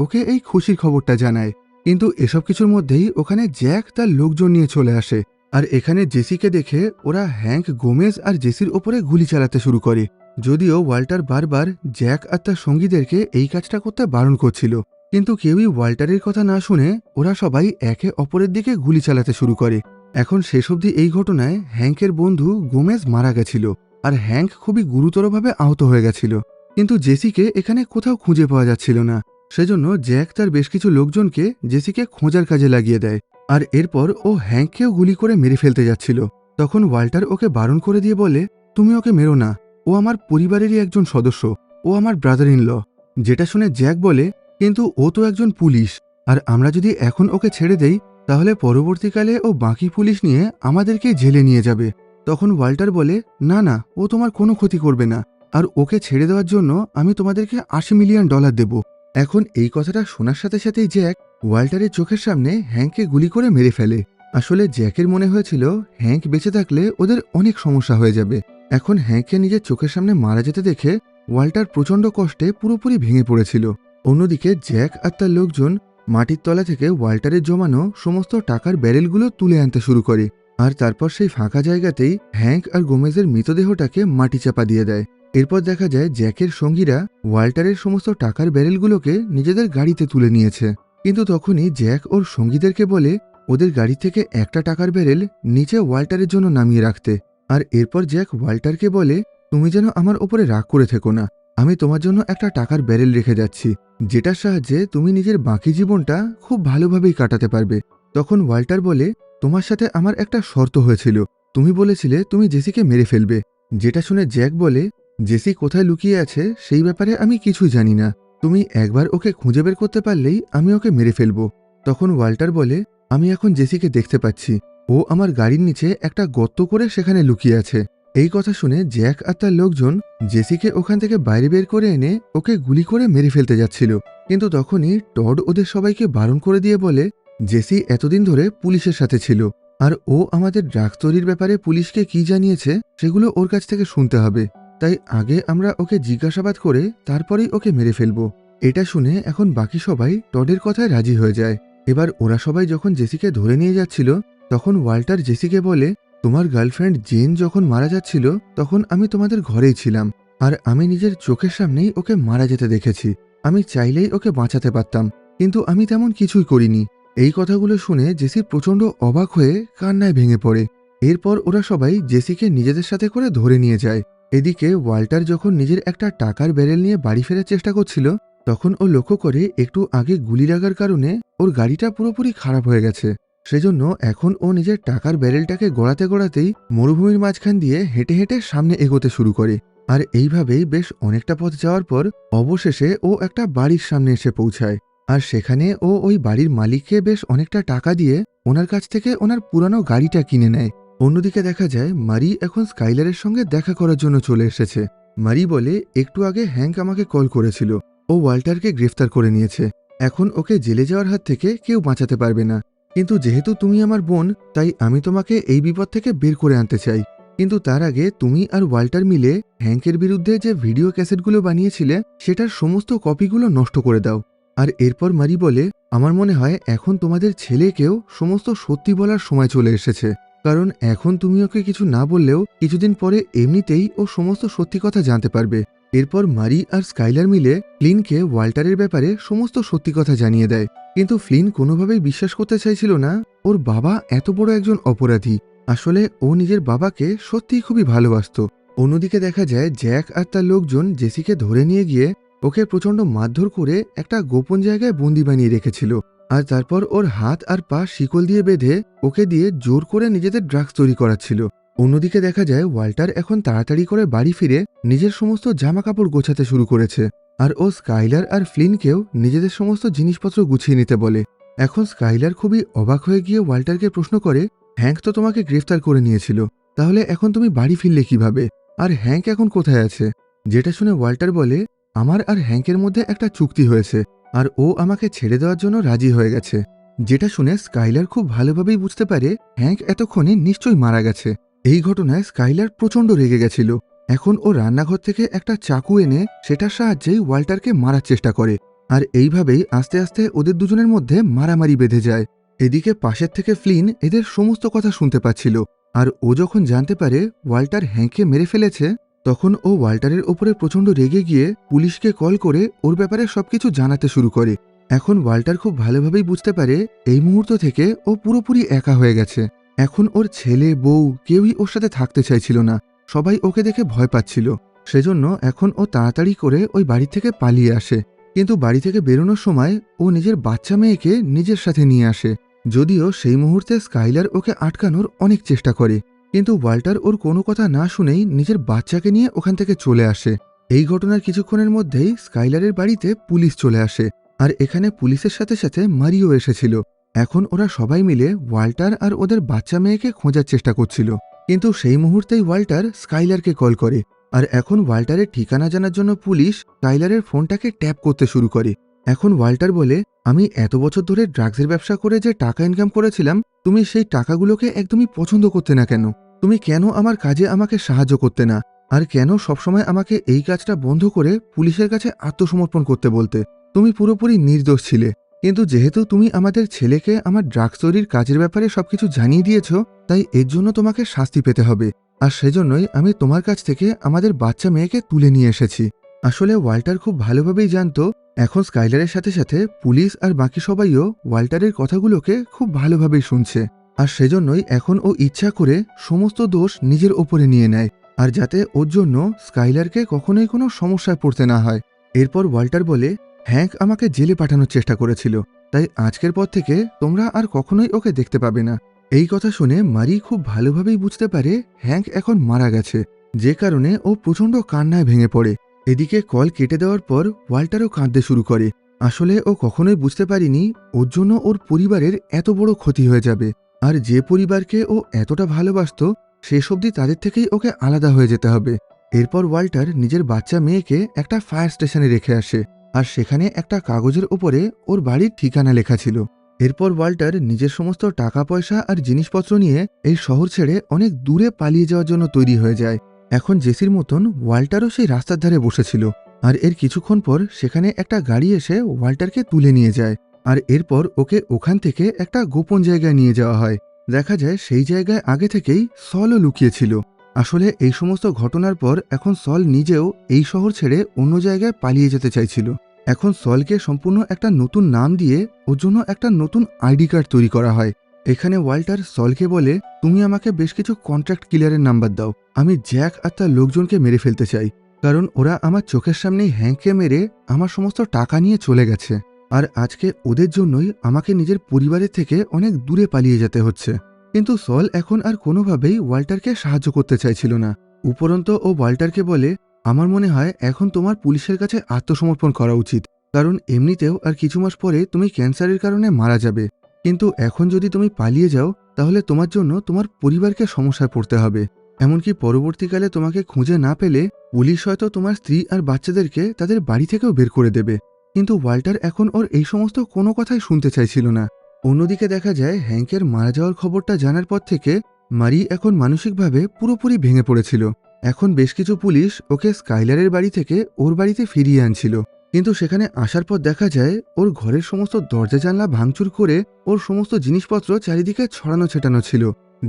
ওকে এই খুশির খবরটা জানায়। কিন্তু এসব কিছুর মধ্যেই ওখানে জ্যাক তার লোকজন নিয়ে চলে আসে, আর এখানে জেসিকে দেখে ওরা হ্যাঙ্ক, গোমেজ আর জেসির ওপরে গুলি চালাতে শুরু করে। যদিও ওয়াল্টার বারবার জ্যাক আর তার সঙ্গীদেরকে এই কাজটা করতে বারণ করছিল, কিন্তু কেউই ওয়াল্টারের কথা না শুনে ওরা সবাই একে অপরের দিকে গুলি চালাতে শুরু করে। এখন শেষ অবধি এই ঘটনায় হ্যাঙ্কের বন্ধু গোমেজ মারা গেছিল, আর হ্যাঙ্ক খুবই গুরুতরভাবে আহত হয়ে গেছিল। কিন্তু জেসিকে এখানে কোথাও খুঁজে পাওয়া যাচ্ছিল না, সেজন্য জ্যাক তার বেশ কিছু লোকজনকে জেসিকে খোঁজার কাজে লাগিয়ে দেয়, আর এরপর ও হ্যাঙ্ককেও গুলি করে মেরে ফেলতে যাচ্ছিল। তখন ওয়াল্টার ওকে বারণ করে দিয়ে বলে, তুমি ওকে মেরো না, ও আমার পরিবারেরই একজন সদস্য, ও আমার ব্রাদার ইন ল। যেটা শুনে জ্যাক বলে, কিন্তু ও তো একজন পুলিশ, আর আমরা যদি এখন ওকে ছেড়ে দেই তাহলে পরবর্তীকালে ও বাকি পুলিশ নিয়ে আমাদেরকে জেলে নিয়ে যাবে। তখন ওয়াল্টার বলে, না না, ও তোমার কোনো ক্ষতি করবে না, আর ওকে ছেড়ে দেওয়ার জন্য আমি তোমাদেরকে $80 মিলিয়ন দেব। এখন এই কথাটা শোনার সাথে সাথেই জ্যাক ওয়াল্টারের চোখের সামনে হ্যাঙ্ককে গুলি করে মেরে ফেলে। আসলে জ্যাকের মনে হয়েছিল হ্যাঙ্ক বেঁচে থাকলে ওদের অনেক সমস্যা হয়ে যাবে। এখন হ্যাঙ্ককে নিজের চোখের সামনে মারা যেতে দেখে ওয়াল্টার প্রচণ্ড কষ্টে পুরোপুরি ভেঙে পড়েছিল। অন্যদিকে জ্যাক আর তার লোকজন মাটির তলা থেকে ওয়াল্টারের জমানো সমস্ত টাকার ব্যারেলগুলো তুলে আনতে শুরু করে, আর তারপর সেই ফাঁকা জায়গাতেই হ্যাঙ্ক আর গোমেজের মৃতদেহটাকে মাটি চাপা দিয়ে দেয়। এরপর দেখা যায় জ্যাকের সঙ্গীরা ওয়াল্টারের সমস্ত টাকার ব্যারেলগুলোকে নিজেদের গাড়িতে তুলে নিয়েছে। কিন্তু তখনই জ্যাক ওর সঙ্গীদেরকে বলে ওদের গাড়ি থেকে একটা টাকার ব্যারেল নিচে ওয়াল্টারের জন্য নামিয়ে রাখতে। আর এরপর জ্যাক ওয়াল্টারকে বলে, তুমি যেন আমার ওপরে রাগ করে থেকো না, আমি তোমার জন্য একটা টাকার ব্যারেল রেখে যাচ্ছি, যেটার সাহায্যে তুমি নিজের বাকি জীবনটা খুব ভালোভাবেই কাটাতে পারবে। তখন ওয়াল্টার বলে, তোমার সাথে আমার একটা শর্ত হয়েছিল, তুমি বলেছিলে তুমি জেসিকে মেরে ফেলবে। যেটা শুনে জ্যাক বলে, জেসি কোথায় লুকিয়ে আছে সেই ব্যাপারে আমি কিছুই জানি না, তুমি একবার ওকে খুঁজে বের করতে পারলেই আমি ওকে মেরে ফেলবো। তখন ওয়াল্টার বলে, আমি এখন জেসিকে দেখতে পাচ্ছি, ও আমার গাড়ির নিচে একটা গর্ত করে সেখানে লুকিয়ে আছে। এই কথা শুনে জ্যাক আর তার লোকজন জেসিকে ওখান থেকে বাইরে বের করে এনে ওকে গুলি করে মেরে ফেলতে যাচ্ছিল। কিন্তু তখনই টড ওদের সবাইকে বারণ করে দিয়ে বলে, জেসি এতদিন ধরে পুলিশের সাথে ছিল, আর ও আমাদের ড্রাগস তৈরির ব্যাপারে পুলিশকে কি জানিয়েছে সেগুলো ওর কাছ থেকে শুনতে হবে, তাই আগে আমরা ওকে জিজ্ঞাসাবাদ করে তারপরেই ওকে মেরে ফেলবো। এটা শুনে এখন বাকি সবাই টডের কথায় রাজি হয়ে যায়। এবার ওরা সবাই যখন জেসিকে ধরে নিয়ে যাচ্ছিল, তখন ওয়াল্টার জেসিকে বলে, তোমার গার্লফ্রেন্ড জেন যখন মারা যাচ্ছিল তখন আমি তোমাদের ঘরেই ছিলাম, আর আমি নিজের চোখের সামনেই ওকে মারা যেতে দেখেছি। আমি চাইলেই ওকে বাঁচাতে পারতাম, কিন্তু আমি তেমন কিছুই করিনি। এই কথাগুলো শুনে জেসি প্রচণ্ড অবাক হয়ে কান্নায় ভেঙে পড়ে। এরপর ওরা সবাই জেসিকে নিজেদের সাথে করে ধরে নিয়ে যায়। এদিকে ওয়াল্টার যখন নিজের একটা টাকার ব্যারেল নিয়ে বাড়ি ফেরার চেষ্টা করছিল, তখন ও লক্ষ্য করে একটু আগে গুলি লাগার কারণে ওর গাড়িটা পুরোপুরি খারাপ হয়ে গেছে। সেজন্য এখন ও নিজের টাকার ব্যারেলটাকে গড়াতে গড়াতেই মরুভূমির মাঝখান দিয়ে হেঁটে হেঁটে সামনে এগোতে শুরু করে। আর এইভাবেই বেশ অনেকটা পথ যাওয়ার পর অবশেষে ও একটা বাড়ির সামনে এসে পৌঁছায়। আর সেখানে ও ওই বাড়ির মালিককে বেশ অনেকটা টাকা দিয়ে ওনার কাছ থেকে ওনার পুরানো গাড়িটা কিনে নেয়। অন্যদিকে দেখা যায় মারি এখন স্কাইলারের সঙ্গে দেখা করার জন্য চলে এসেছে। মারি বলে, একটু আগে হ্যাঙ্ক আমাকে কল করেছিল, ও ওয়াল্টারকে গ্রেফতার করে নিয়েছে, এখন ওকে জেলে যাওয়ার হাত থেকে কেউ বাঁচাতে পারবে না। কিন্তু যেহেতু তুমি আমার বোন, তাই আমি তোমাকে এই বিপদ থেকে বের করে আনতে চাই। কিন্তু তার আগে তুমি আর ওয়াল্টার মিলে হ্যাঙ্কের বিরুদ্ধে যে ভিডিও ক্যাসেটগুলো বানিয়েছিলে সেটার সমস্ত কপিগুলো নষ্ট করে দাও। আর এরপর মারি বলে, আমার মনে হয় এখন তোমাদের ছেলেকেও সমস্ত সত্যি বলার সময় চলে এসেছে, কারণ এখন তুমি ওকে কিছু না বললেও কিছুদিন পরে এমনিতেই ও সমস্ত সত্যি কথা জানতে পারবে। এরপর মারি আর স্কাইলার মিলে ফ্লিনকে ওয়াল্টারের ব্যাপারে সমস্ত সত্যি কথা জানিয়ে দেয়। কিন্তু ফ্লিন কোনোভাবেই বিশ্বাস করতে চাইছিল না ওর বাবা এত বড় একজন অপরাধী। আসলে ও নিজের বাবাকে সত্যিই খুবই ভালোবাসত। অন্যদিকে দেখা যায় জ্যাক আর তার লোকজন জেসিকে ধরে নিয়ে গিয়ে ওকে প্রচণ্ড মারধর করে একটা গোপন জায়গায় বন্দি বানিয়ে রেখেছিল, আর তারপর ওর হাত আর পা শিকল দিয়ে বেঁধে ওকে দিয়ে জোর করে নিজেদের ড্রাগস তৈরি করাচ্ছিল। অন্যদিকে দেখা যায় ওয়াল্টার এখন তাড়াতাড়ি করে বাড়ি ফিরে নিজের সমস্ত জামা কাপড় গোছাতে শুরু করেছে, আর ও স্কাইলার আর ফ্লিনকেও নিজেদের সমস্ত জিনিসপত্র গুছিয়ে নিতে বলে। এখন স্কাইলার খুবই অবাক হয়ে গিয়ে ওয়াল্টারকে প্রশ্ন করে, হ্যাঙ্ক তো তোমাকে গ্রেফতার করে নিয়েছিল, তাহলে এখন তুমি বাড়ি ফিরলে কিভাবে, আর হ্যাঙ্ক এখন কোথায় আছে? যেটা শুনে ওয়াল্টার বলে, আমার আর হ্যাঙ্কের মধ্যে একটা চুক্তি হয়েছে, আর ও আমাকে ছেড়ে দেওয়ার জন্য রাজি হয়ে গেছে। যেটা শুনে স্কাইলার খুব ভালোভাবেই বুঝতে পারে হ্যাঙ্ক এতক্ষণে নিশ্চয়ই মারা গেছে। এই ঘটনায় স্কাইলার প্রচণ্ড রেগে গেছিল। এখন ও রান্নাঘর থেকে একটা চাকু এনে সেটার সাহায্যেই ওয়াল্টারকে মারার চেষ্টা করে, আর এইভাবেই আস্তে আস্তে ওদের দুজনের মধ্যে মারামারি বেঁধে যায়। এদিকে পাশের থেকে ফ্লিন এদের সমস্ত কথা শুনতে পাচ্ছিল, আর ও যখন জানতে পারে ওয়াল্টার হ্যাঙ্ককে মেরে ফেলেছে, তখন ও ওয়াল্টারের ওপরে প্রচণ্ড রেগে গিয়ে পুলিশকে কল করে ওর ব্যাপারে সবকিছু জানাতে শুরু করে। এখন ওয়াল্টার খুব ভালোভাবেই বুঝতে পারে এই মুহূর্ত থেকে ও পুরোপুরি একা হয়ে গেছে। এখন ওর ছেলে বউ কেউই ওর সাথে থাকতে চাইছিল না, সবাই ওকে দেখে ভয় পাচ্ছিল। সেজন্য এখন ও তাড়াতাড়ি করে ওই বাড়ি থেকে পালিয়ে আসে। কিন্তু বাড়ি থেকে বেরোনোর সময় ও নিজের বাচ্চা মেয়েকে নিজের সাথে নিয়ে আসে। যদিও সেই মুহূর্তে স্কাইলার ওকে আটকানোর অনেক চেষ্টা করে, কিন্তু ওয়াল্টার ওর কোনো কথা না শুনেই নিজের বাচ্চাকে নিয়ে ওখান থেকে চলে আসে। এই ঘটনার কিছুক্ষণের মধ্যেই স্কাইলারের বাড়িতে পুলিশ চলে আসে, আর এখানে পুলিশের সাথে সাথে মারিও এসেছিল। এখন ওরা সবাই মিলে ওয়াল্টার আর ওদের বাচ্চা মেয়েকে খোঁজার চেষ্টা করছিল। কিন্তু সেই মুহূর্তেই ওয়াল্টার স্কাইলারকে কল করে, আর এখন ওয়াল্টারের ঠিকানা জানার জন্য পুলিশ স্কাইলারের ফোনটাকে ট্যাপ করতে শুরু করে। এখন ওয়াল্টার বলে, আমি এত বছর ধরে ড্রাগসের ব্যবসা করে যে টাকা ইনকাম করেছিলাম, তুমি সেই টাকাগুলোকে একদমই পছন্দ করতে না কেন? তুমি কেন আমার কাজে আমাকে সাহায্য করতে না, আর কেন সবসময় আমাকে এই কাজটা বন্ধ করে পুলিশের কাছে আত্মসমর্পণ করতে বলতে? তুমি পুরোপুরি নির্দোষ ছিলে, কিন্তু যেহেতু তুমি আমাদের ছেলেকে আমার ড্রাগস তৈরির কাজের ব্যাপারে সবকিছু জানিয়ে দিয়েছ, তাই এর জন্য তোমাকে শাস্তি পেতে হবে। আর সেজন্যই আমি তোমার কাছ থেকে আমাদের বাচ্চা মেয়েকে তুলে নিয়ে এসেছি। আসলে ওয়াল্টার খুব ভালোভাবেই জানতো এখন স্কাইলারের সাথে সাথে পুলিশ আর বাকি সবাইও ওয়াল্টারের কথাগুলোকে খুব ভালোভাবেই শুনছে, আর সেজন্যই এখন ও ইচ্ছা করে সমস্ত দোষ নিজের ওপরে নিয়ে নেয়। আর যাতে ওর জন্য স্কাইলারকে কখনোই কোনো সমস্যায় পড়তে না হয়। এরপর ওয়াল্টার বলে, হ্যাঙ্ক আমাকে জেলে পাঠানোর চেষ্টা করেছিল, তাই আজকের পর থেকে তোমরা আর কখনোই ওকে দেখতে পাবে না। এই কথা শুনে মারি খুব ভালোভাবেই বুঝতে পারে হ্যাঙ্ক এখন মারা গেছে, যে কারণে ও প্রচণ্ড কান্নায় ভেঙে পড়ে। এদিকে কল কেটে দেওয়ার পর ওয়াল্টারও কাঁদতে শুরু করে। আসলে ও কখনোই বুঝতে পারেনি ওর জন্য ওর পরিবারের এত বড় ক্ষতি হয়ে যাবে, আর যে পরিবারকে ও এতটা ভালোবাসতো শেষ অবধি তাদের থেকেই ওকে আলাদা হয়ে যেতে হবে। এরপর ওয়াল্টার নিজের বাচ্চা মেয়েকে একটা ফায়ার স্টেশনে রেখে আসে, আর সেখানে একটা কাগজের উপরে ওর বাড়ির ঠিকানা লেখা ছিল। এরপর ওয়াল্টার নিজের সমস্ত টাকা পয়সা আর জিনিসপত্র নিয়ে এই শহর ছেড়ে অনেক দূরে পালিয়ে যাওয়ার জন্য তৈরি হয়ে যায়। এখন জেসির মতন ওয়াল্টারও সেই রাস্তার ধারে বসেছিল, আর এর কিছুক্ষণ পর সেখানে একটা গাড়ি এসে ওয়াল্টারকে তুলে নিয়ে যায়। আর এরপর ওকে ওখান থেকে একটা গোপন জায়গায় নিয়ে যাওয়া হয়। দেখা যায় সেই জায়গায় আগে থেকেই সলও লুকিয়েছিল। আসলে এই সমস্ত ঘটনার পর এখন সল নিজেও এই শহর ছেড়ে অন্য জায়গায় পালিয়ে যেতে চাইছিল। এখন সলকে সম্পূর্ণ একটা নতুন নাম দিয়ে ওর জন্য একটা নতুন আইডি কার্ড তৈরি করা হয়। এখানে ওয়াল্টার সলকে বলে, তুমি আমাকে বেশ কিছু কন্ট্রাক্ট কিলারের নাম্বার দাও, আমি জ্যাক আর তার লোকজনকে মেরে ফেলতে চাই, কারণ ওরা আমার চোখের সামনেই হ্যাঙ্ককে মেরে আমার সমস্ত টাকা নিয়ে চলে গেছে, আর আজকে ওদের জন্যই আমাকে নিজের পরিবারের থেকে অনেক দূরে পালিয়ে যেতে হচ্ছে। কিন্তু সল এখন আর কোনোভাবেই ওয়াল্টারকে সাহায্য করতে চাইছিল না। উপরন্ত ও ওয়াল্টারকে বলে, আমার মনে হয় এখন তোমার পুলিশের কাছে আত্মসমর্পণ করা উচিত, কারণ এমনিতেও আর কিছু মাস পরে তুমি ক্যান্সারের কারণে মারা যাবে। কিন্তু এখন যদি তুমি পালিয়ে যাও তাহলে তোমার জন্য তোমার পরিবারকে সমস্যায় পড়তে হবে। এমনকি পরবর্তীকালে তোমাকে খুঁজে না পেলে পুলিশ হয়তো তোমার স্ত্রী আর বাচ্চাদেরকে তাদের বাড়ি থেকেও বের করে দেবে। কিন্তু ওয়াল্টার এখন ওর এই সমস্ত কোনো কথাই শুনতে চাইছিল না। অন্যদিকে দেখা যায় হ্যাঙ্কের মারা যাওয়ার খবরটা জানার পর থেকে মারি এখন মানসিকভাবে পুরোপুরি ভেঙে পড়েছিল। এখন বেশ কিছু পুলিশ ওকে স্কাইলারের বাড়ি থেকে ওর বাড়িতে ফিরিয়ে আনছিল, কিন্তু সেখানে আসার পর দেখা যায় ওর ঘরের সমস্ত দরজা জানলা ভাঙচুর করে ওর সমস্ত জিনিসপত্র চারিদিকে ছড়ানো ছেটানো ছিল।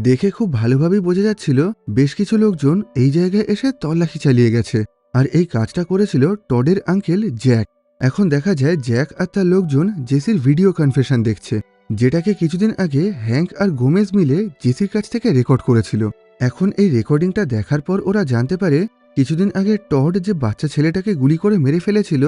দেখে খুব ভালোভাবেই বোঝা যাচ্ছিল বেশ কিছু লোকজন এই জায়গায় এসে তল্লাশি চালিয়ে গেছে, আর এই কাজটা করেছিল টডের আঙ্কেল জ্যাক। এখন দেখা যায় জ্যাক আর তার লোকজন জেসির ভিডিও কনফেশন দেখছে, যেটাকে কিছুদিন আগে হ্যাঙ্ক আর গোমেজ মিলে জেসির কাছ থেকে রেকর্ড করেছিল। এখন এই রেকর্ডিংটা দেখার পর ওরা জানতে পারে কিছুদিন আগে টড যে বাচ্চা ছেলেটাকে গুলি করে মেরে ফেলেছিল,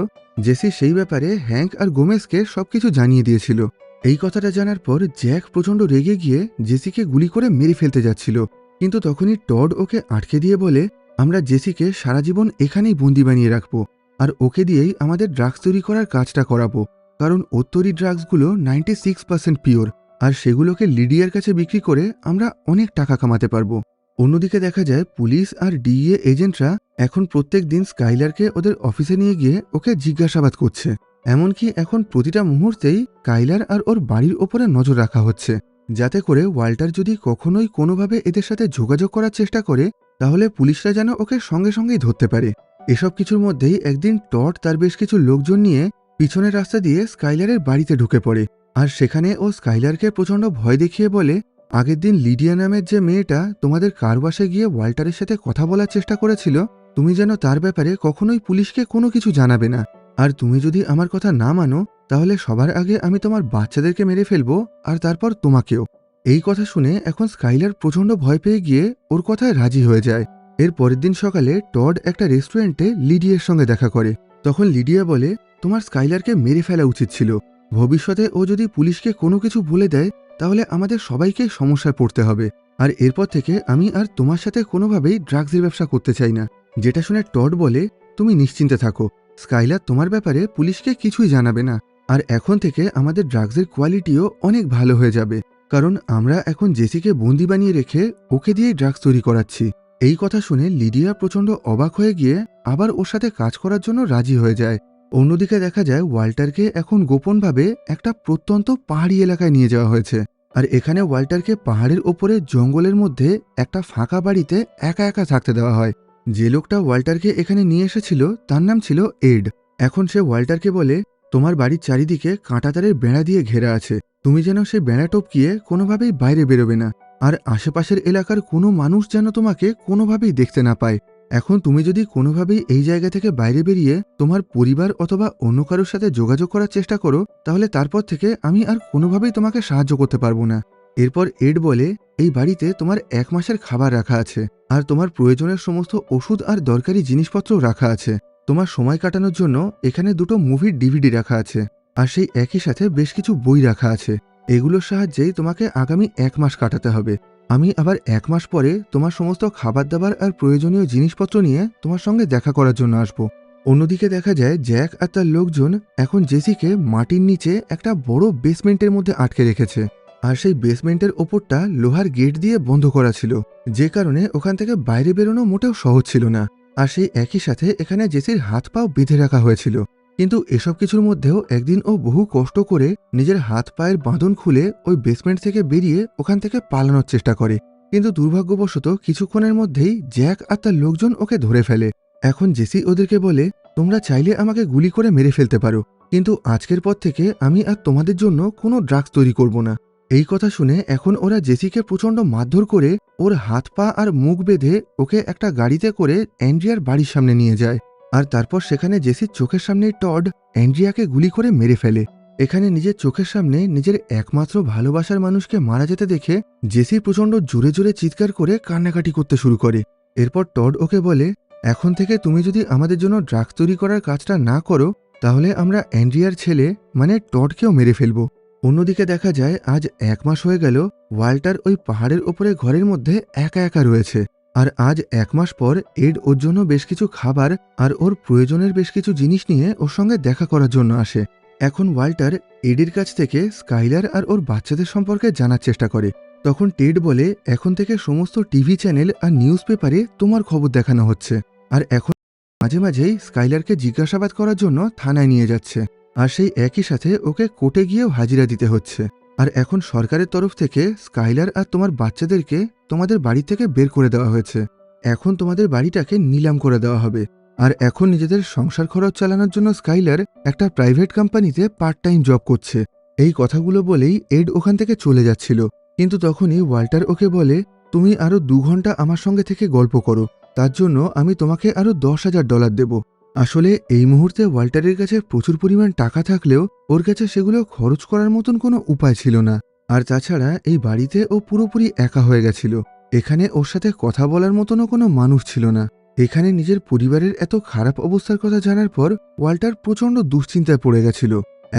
জেসি সেই ব্যাপারে হ্যাঙ্ক আর গোমেজকে সবকিছু জানিয়ে দিয়েছিল। এই কথাটা জানার পর জ্যাক প্রচণ্ড রেগে গিয়ে জেসিকে গুলি করে মেরে ফেলতে যাচ্ছিল, কিন্তু তখনই টড ওকে আটকে দিয়ে বলে, আমরা জেসিকে সারা জীবন এখানেই বন্দি বানিয়ে রাখবো, আর ওকে দিয়েই আমাদের ড্রাগস তৈরি করার কাজটা করাবো, কারণ ওর তৈরি ড্রাগসগুলো 96% পিওর, আর সেগুলোকে লিডিয়ার কাছে বিক্রি করে আমরা অনেক টাকা কামাতে পারবো। অন্যদিকে দেখা যায় পুলিশ আর ডিএ এজেন্টরা এখন প্রত্যেক দিন স্কাইলারকে ওদের অফিসে নিয়ে গিয়ে ওকে জিজ্ঞাসাবাদ করছে। এমনকি এখন প্রতিটা মুহূর্তেই স্কাইলার আর ওর বাড়ির ওপরে নজর রাখা হচ্ছে, যাতে করে ওয়াল্টার যদি কখনোই কোনোভাবে এদের সাথে যোগাযোগ করার চেষ্টা করে তাহলে পুলিশরা যেন ওকে সঙ্গে সঙ্গেই ধরতে পারে। এসব কিছুর মধ্যেই একদিন টড তার বেশ কিছু লোকজন নিয়ে পিছনের রাস্তা দিয়ে স্কাইলারের বাড়িতে ঢুকে পড়ে, আর সেখানে ও স্কাইলারকে প্রচণ্ড ভয় দেখিয়ে বলে, আগের দিন লিডিয়া নামের যে মেয়েটা তোমাদের কারবাসে গিয়ে ওয়াল্টারের সাথে কথা বলার চেষ্টা করেছিল, তুমি যেন তার ব্যাপারে কখনোই পুলিশকে কোনো কিছু জানাবে না, আর তুমি যদি আমার কথা না মানো তাহলে সবার আগে আমি তোমার বাচ্চাদেরকে মেরে ফেলবো, আর তারপর তোমাকেও। এই কথা শুনে এখন স্কাইলার প্রচণ্ড ভয় পেয়ে গিয়ে ওর কথায় রাজি হয়ে যায়। এর পরের দিন সকালে টড একটা রেস্টুরেন্টে লিডিয়ার সঙ্গে দেখা করে। তখন লিডিয়া বলে, তোমার স্কাইলারকে মেরে ফেলা উচিত ছিল, ভবিষ্যতে ও যদি পুলিশকে কোনো কিছু বলে দেয় তাহলে আমাদের সবাইকে সমস্যায় পড়তে হবে, আর এরপর থেকে আমি আর তোমার সাথে কোনোভাবেই ড্রাগসের ব্যবসা করতে চাই না। যেটা শুনে টড বলে, তুমি নিশ্চিন্তে থাকো, স্কাইলার তোমার ব্যাপারে পুলিশকে কিছুই জানাবে না, আর এখন থেকে আমাদের ড্রাগসের কোয়ালিটিও অনেক ভালো হয়ে যাবে, কারণ আমরা এখন জেসিকে বন্দি বানিয়ে রেখে ওকে দিয়েই ড্রাগস তৈরি করাচ্ছি। এই কথা শুনে লিডিয়া প্রচণ্ড অবাক হয়ে গিয়ে আবার ওর সাথে কাজ করার জন্য রাজি হয়ে যায়। অন্যদিকে দেখা যায় ওয়াল্টারকে এখন গোপনভাবে একটা প্রত্যন্ত পাহাড়ি এলাকায় নিয়ে যাওয়া হয়েছে, আর এখানে ওয়াল্টারকে পাহাড়ের ওপরে জঙ্গলের মধ্যে একটা ফাঁকা বাড়িতে একা একা থাকতে দেওয়া হয়। যে লোকটা ওয়াল্টারকে এখানে নিয়ে এসেছিল তার নাম ছিল এড। এখন সে ওয়াল্টারকে বলে, তোমার বাড়ির চারিদিকে কাঁটাতারের বেড়া দিয়ে ঘেরা আছে, তুমি যেন সেই বেড়া টপকিয়ে কোনোভাবেই বাইরে বেরোবে না, আর আশেপাশের এলাকার কোনো মানুষ যেন তোমাকে কোনোভাবেই দেখতে না পায়। এখন তুমি যদি কোনোভাবেই এই জায়গা থেকে বাইরে বেরিয়ে তোমার পরিবার অথবা অন্য কারোর সাথে যোগাযোগ করার চেষ্টা করো তাহলে তারপর থেকে আমি আর কোনোভাবেই তোমাকে সাহায্য করতে পারবো না। এরপর এড বলে, এই বাড়িতে তোমার 1 মাসের খাবার রাখা আছে, আর তোমার প্রয়োজনের সমস্ত ওষুধ আর দরকারি জিনিসপত্রও রাখা আছে। তোমার সময় কাটানোর জন্য এখানে 2টো মুভির ডিভিডি রাখা আছে, আর সেই একই সাথে বেশ কিছু বই রাখা আছে। এগুলোর সাহায্যেই তোমাকে আগামী 1 মাস কাটাতে হবে। আমি আবার 1 মাস পরে তোমার সমস্ত খাবার দাবার আর প্রয়োজনীয় জিনিসপত্র নিয়ে তোমার সঙ্গে দেখা করার জন্য আসব। অন্যদিকে দেখা যায় জ্যাক আর তার লোকজন এখন জেসিকে মাটির নিচে একটা বড় বেসমেন্টের মধ্যে আটকে রেখেছে, আর সেই বেসমেন্টের ওপরটা লোহার গেট দিয়ে বন্ধ করা ছিল, যে কারণে ওখান থেকে বাইরে বেরোনো মোটেও সহজ ছিল না। আর সেই একই সাথে এখানে জেসির হাত পাও বেঁধে রাখা হয়েছিল। কিন্তু এসব কিছুর মধ্যেও একদিন ও বহু কষ্ট করে নিজের হাত পায়ের বাঁধন খুলে ওই বেসমেন্ট থেকে বেরিয়ে ওখান থেকে পালানোর চেষ্টা করে। কিন্তু দুর্ভাগ্যবশত কিছুক্ষণের মধ্যেই জ্যাক আর তার লোকজন ওকে ধরে ফেলে। এখন জেসি ওদেরকে বলে, তোমরা চাইলে আমাকে গুলি করে মেরে ফেলতে পারো, কিন্তু আজকের পর থেকে আমি আর তোমাদের জন্য কোনো ড্রাগস তৈরি করব না। এই কথা শুনে এখন ওরা জেসিকে প্রচণ্ড মারধর করে ওর হাত পা আর মুখ বেঁধে ওকে একটা গাড়িতে করে অ্যান্ড্রিয়ার বাড়ির সামনে নিয়ে যায়। আর তারপর সেখানে জেসির চোখের সামনে টড অ্যান্ড্রিয়াকে গুলি করে মেরে ফেলে। এখানে নিজের চোখের সামনে নিজের একমাত্র ভালোবাসার মানুষকে মারা যেতে দেখে জেসি প্রচণ্ড জোরে জোরে চিৎকার করে কান্নাকাটি করতে শুরু করে। এরপর টড ওকে বলে, এখন থেকে তুমি যদি আমাদের জন্য ড্রাগস তৈরি করার কাজটা না করো, তাহলে আমরা অ্যান্ড্রিয়ার ছেলে মানে টডকেও মেরে ফেলব। অন্যদিকে দেখা যায় আজ 1 মাস হয়ে গেল ওয়াল্টার ওই পাহাড়ের ওপরে ঘরের মধ্যে একা একা রয়েছে। আর আজ 1 মাস পর এড ওর জন্য বেশ কিছু খাবার আর ওর প্রয়োজনের বেশ কিছু জিনিস নিয়ে ওর সঙ্গে দেখা করার জন্য আসে। এখন ওয়াল্টার এডের কাছ থেকে স্কাইলার আর ওর বাচ্চাদের সম্পর্কে জানার চেষ্টা করে। তখন টেড বলে, এখন থেকে সমস্ত টিভি চ্যানেল আর নিউজ পেপারে তোমার খবর দেখানো হচ্ছে, আর এখন মাঝে মাঝেই স্কাইলারকে জিজ্ঞাসাবাদ করার জন্য থানায় নিয়ে যাচ্ছে, আর সেই একই সাথে ওকে কোর্টে গিয়েও হাজিরা দিতে হচ্ছে। আর এখন সরকারের তরফ থেকে স্কাইলার আর তোমার বাচ্চাদেরকে তোমাদের বাড়ি থেকে বের করে দেওয়া হয়েছে। এখন তোমাদের বাড়িটাকে নিলাম করে দেওয়া হবে। আর এখন নিজেদের সংসার খরচ চালানোর জন্য স্কাইলার একটা প্রাইভেট কোম্পানিতে পার্ট টাইম জব করছে। এই কথাগুলো বলেই এড ওখান থেকে চলে যাচ্ছিল, কিন্তু তখনই ওয়াল্টার ওকে বলে, তুমি আরো 2 ঘন্টা আমার সঙ্গে থেকে গল্প করো, তার জন্য আমি তোমাকে আরো $10,000 দেব। আসলে এই মুহূর্তে ওয়াল্টারের কাছে প্রচুর পরিমাণ টাকা থাকলেও ওর কাছে সেগুলো খরচ করার মতন কোনো উপায় ছিল না। আর তাছাড়া এই বাড়িতে ও পুরোপুরি একা হয়ে গেছিল। এখানে ওর সাথে কথা বলার মতনও কোনো মানুষ ছিল না। এখানে নিজের পরিবারের এত খারাপ অবস্থার কথা জানার পর ওয়াল্টার প্রচণ্ড দুশ্চিন্তায় পড়ে গেছিল।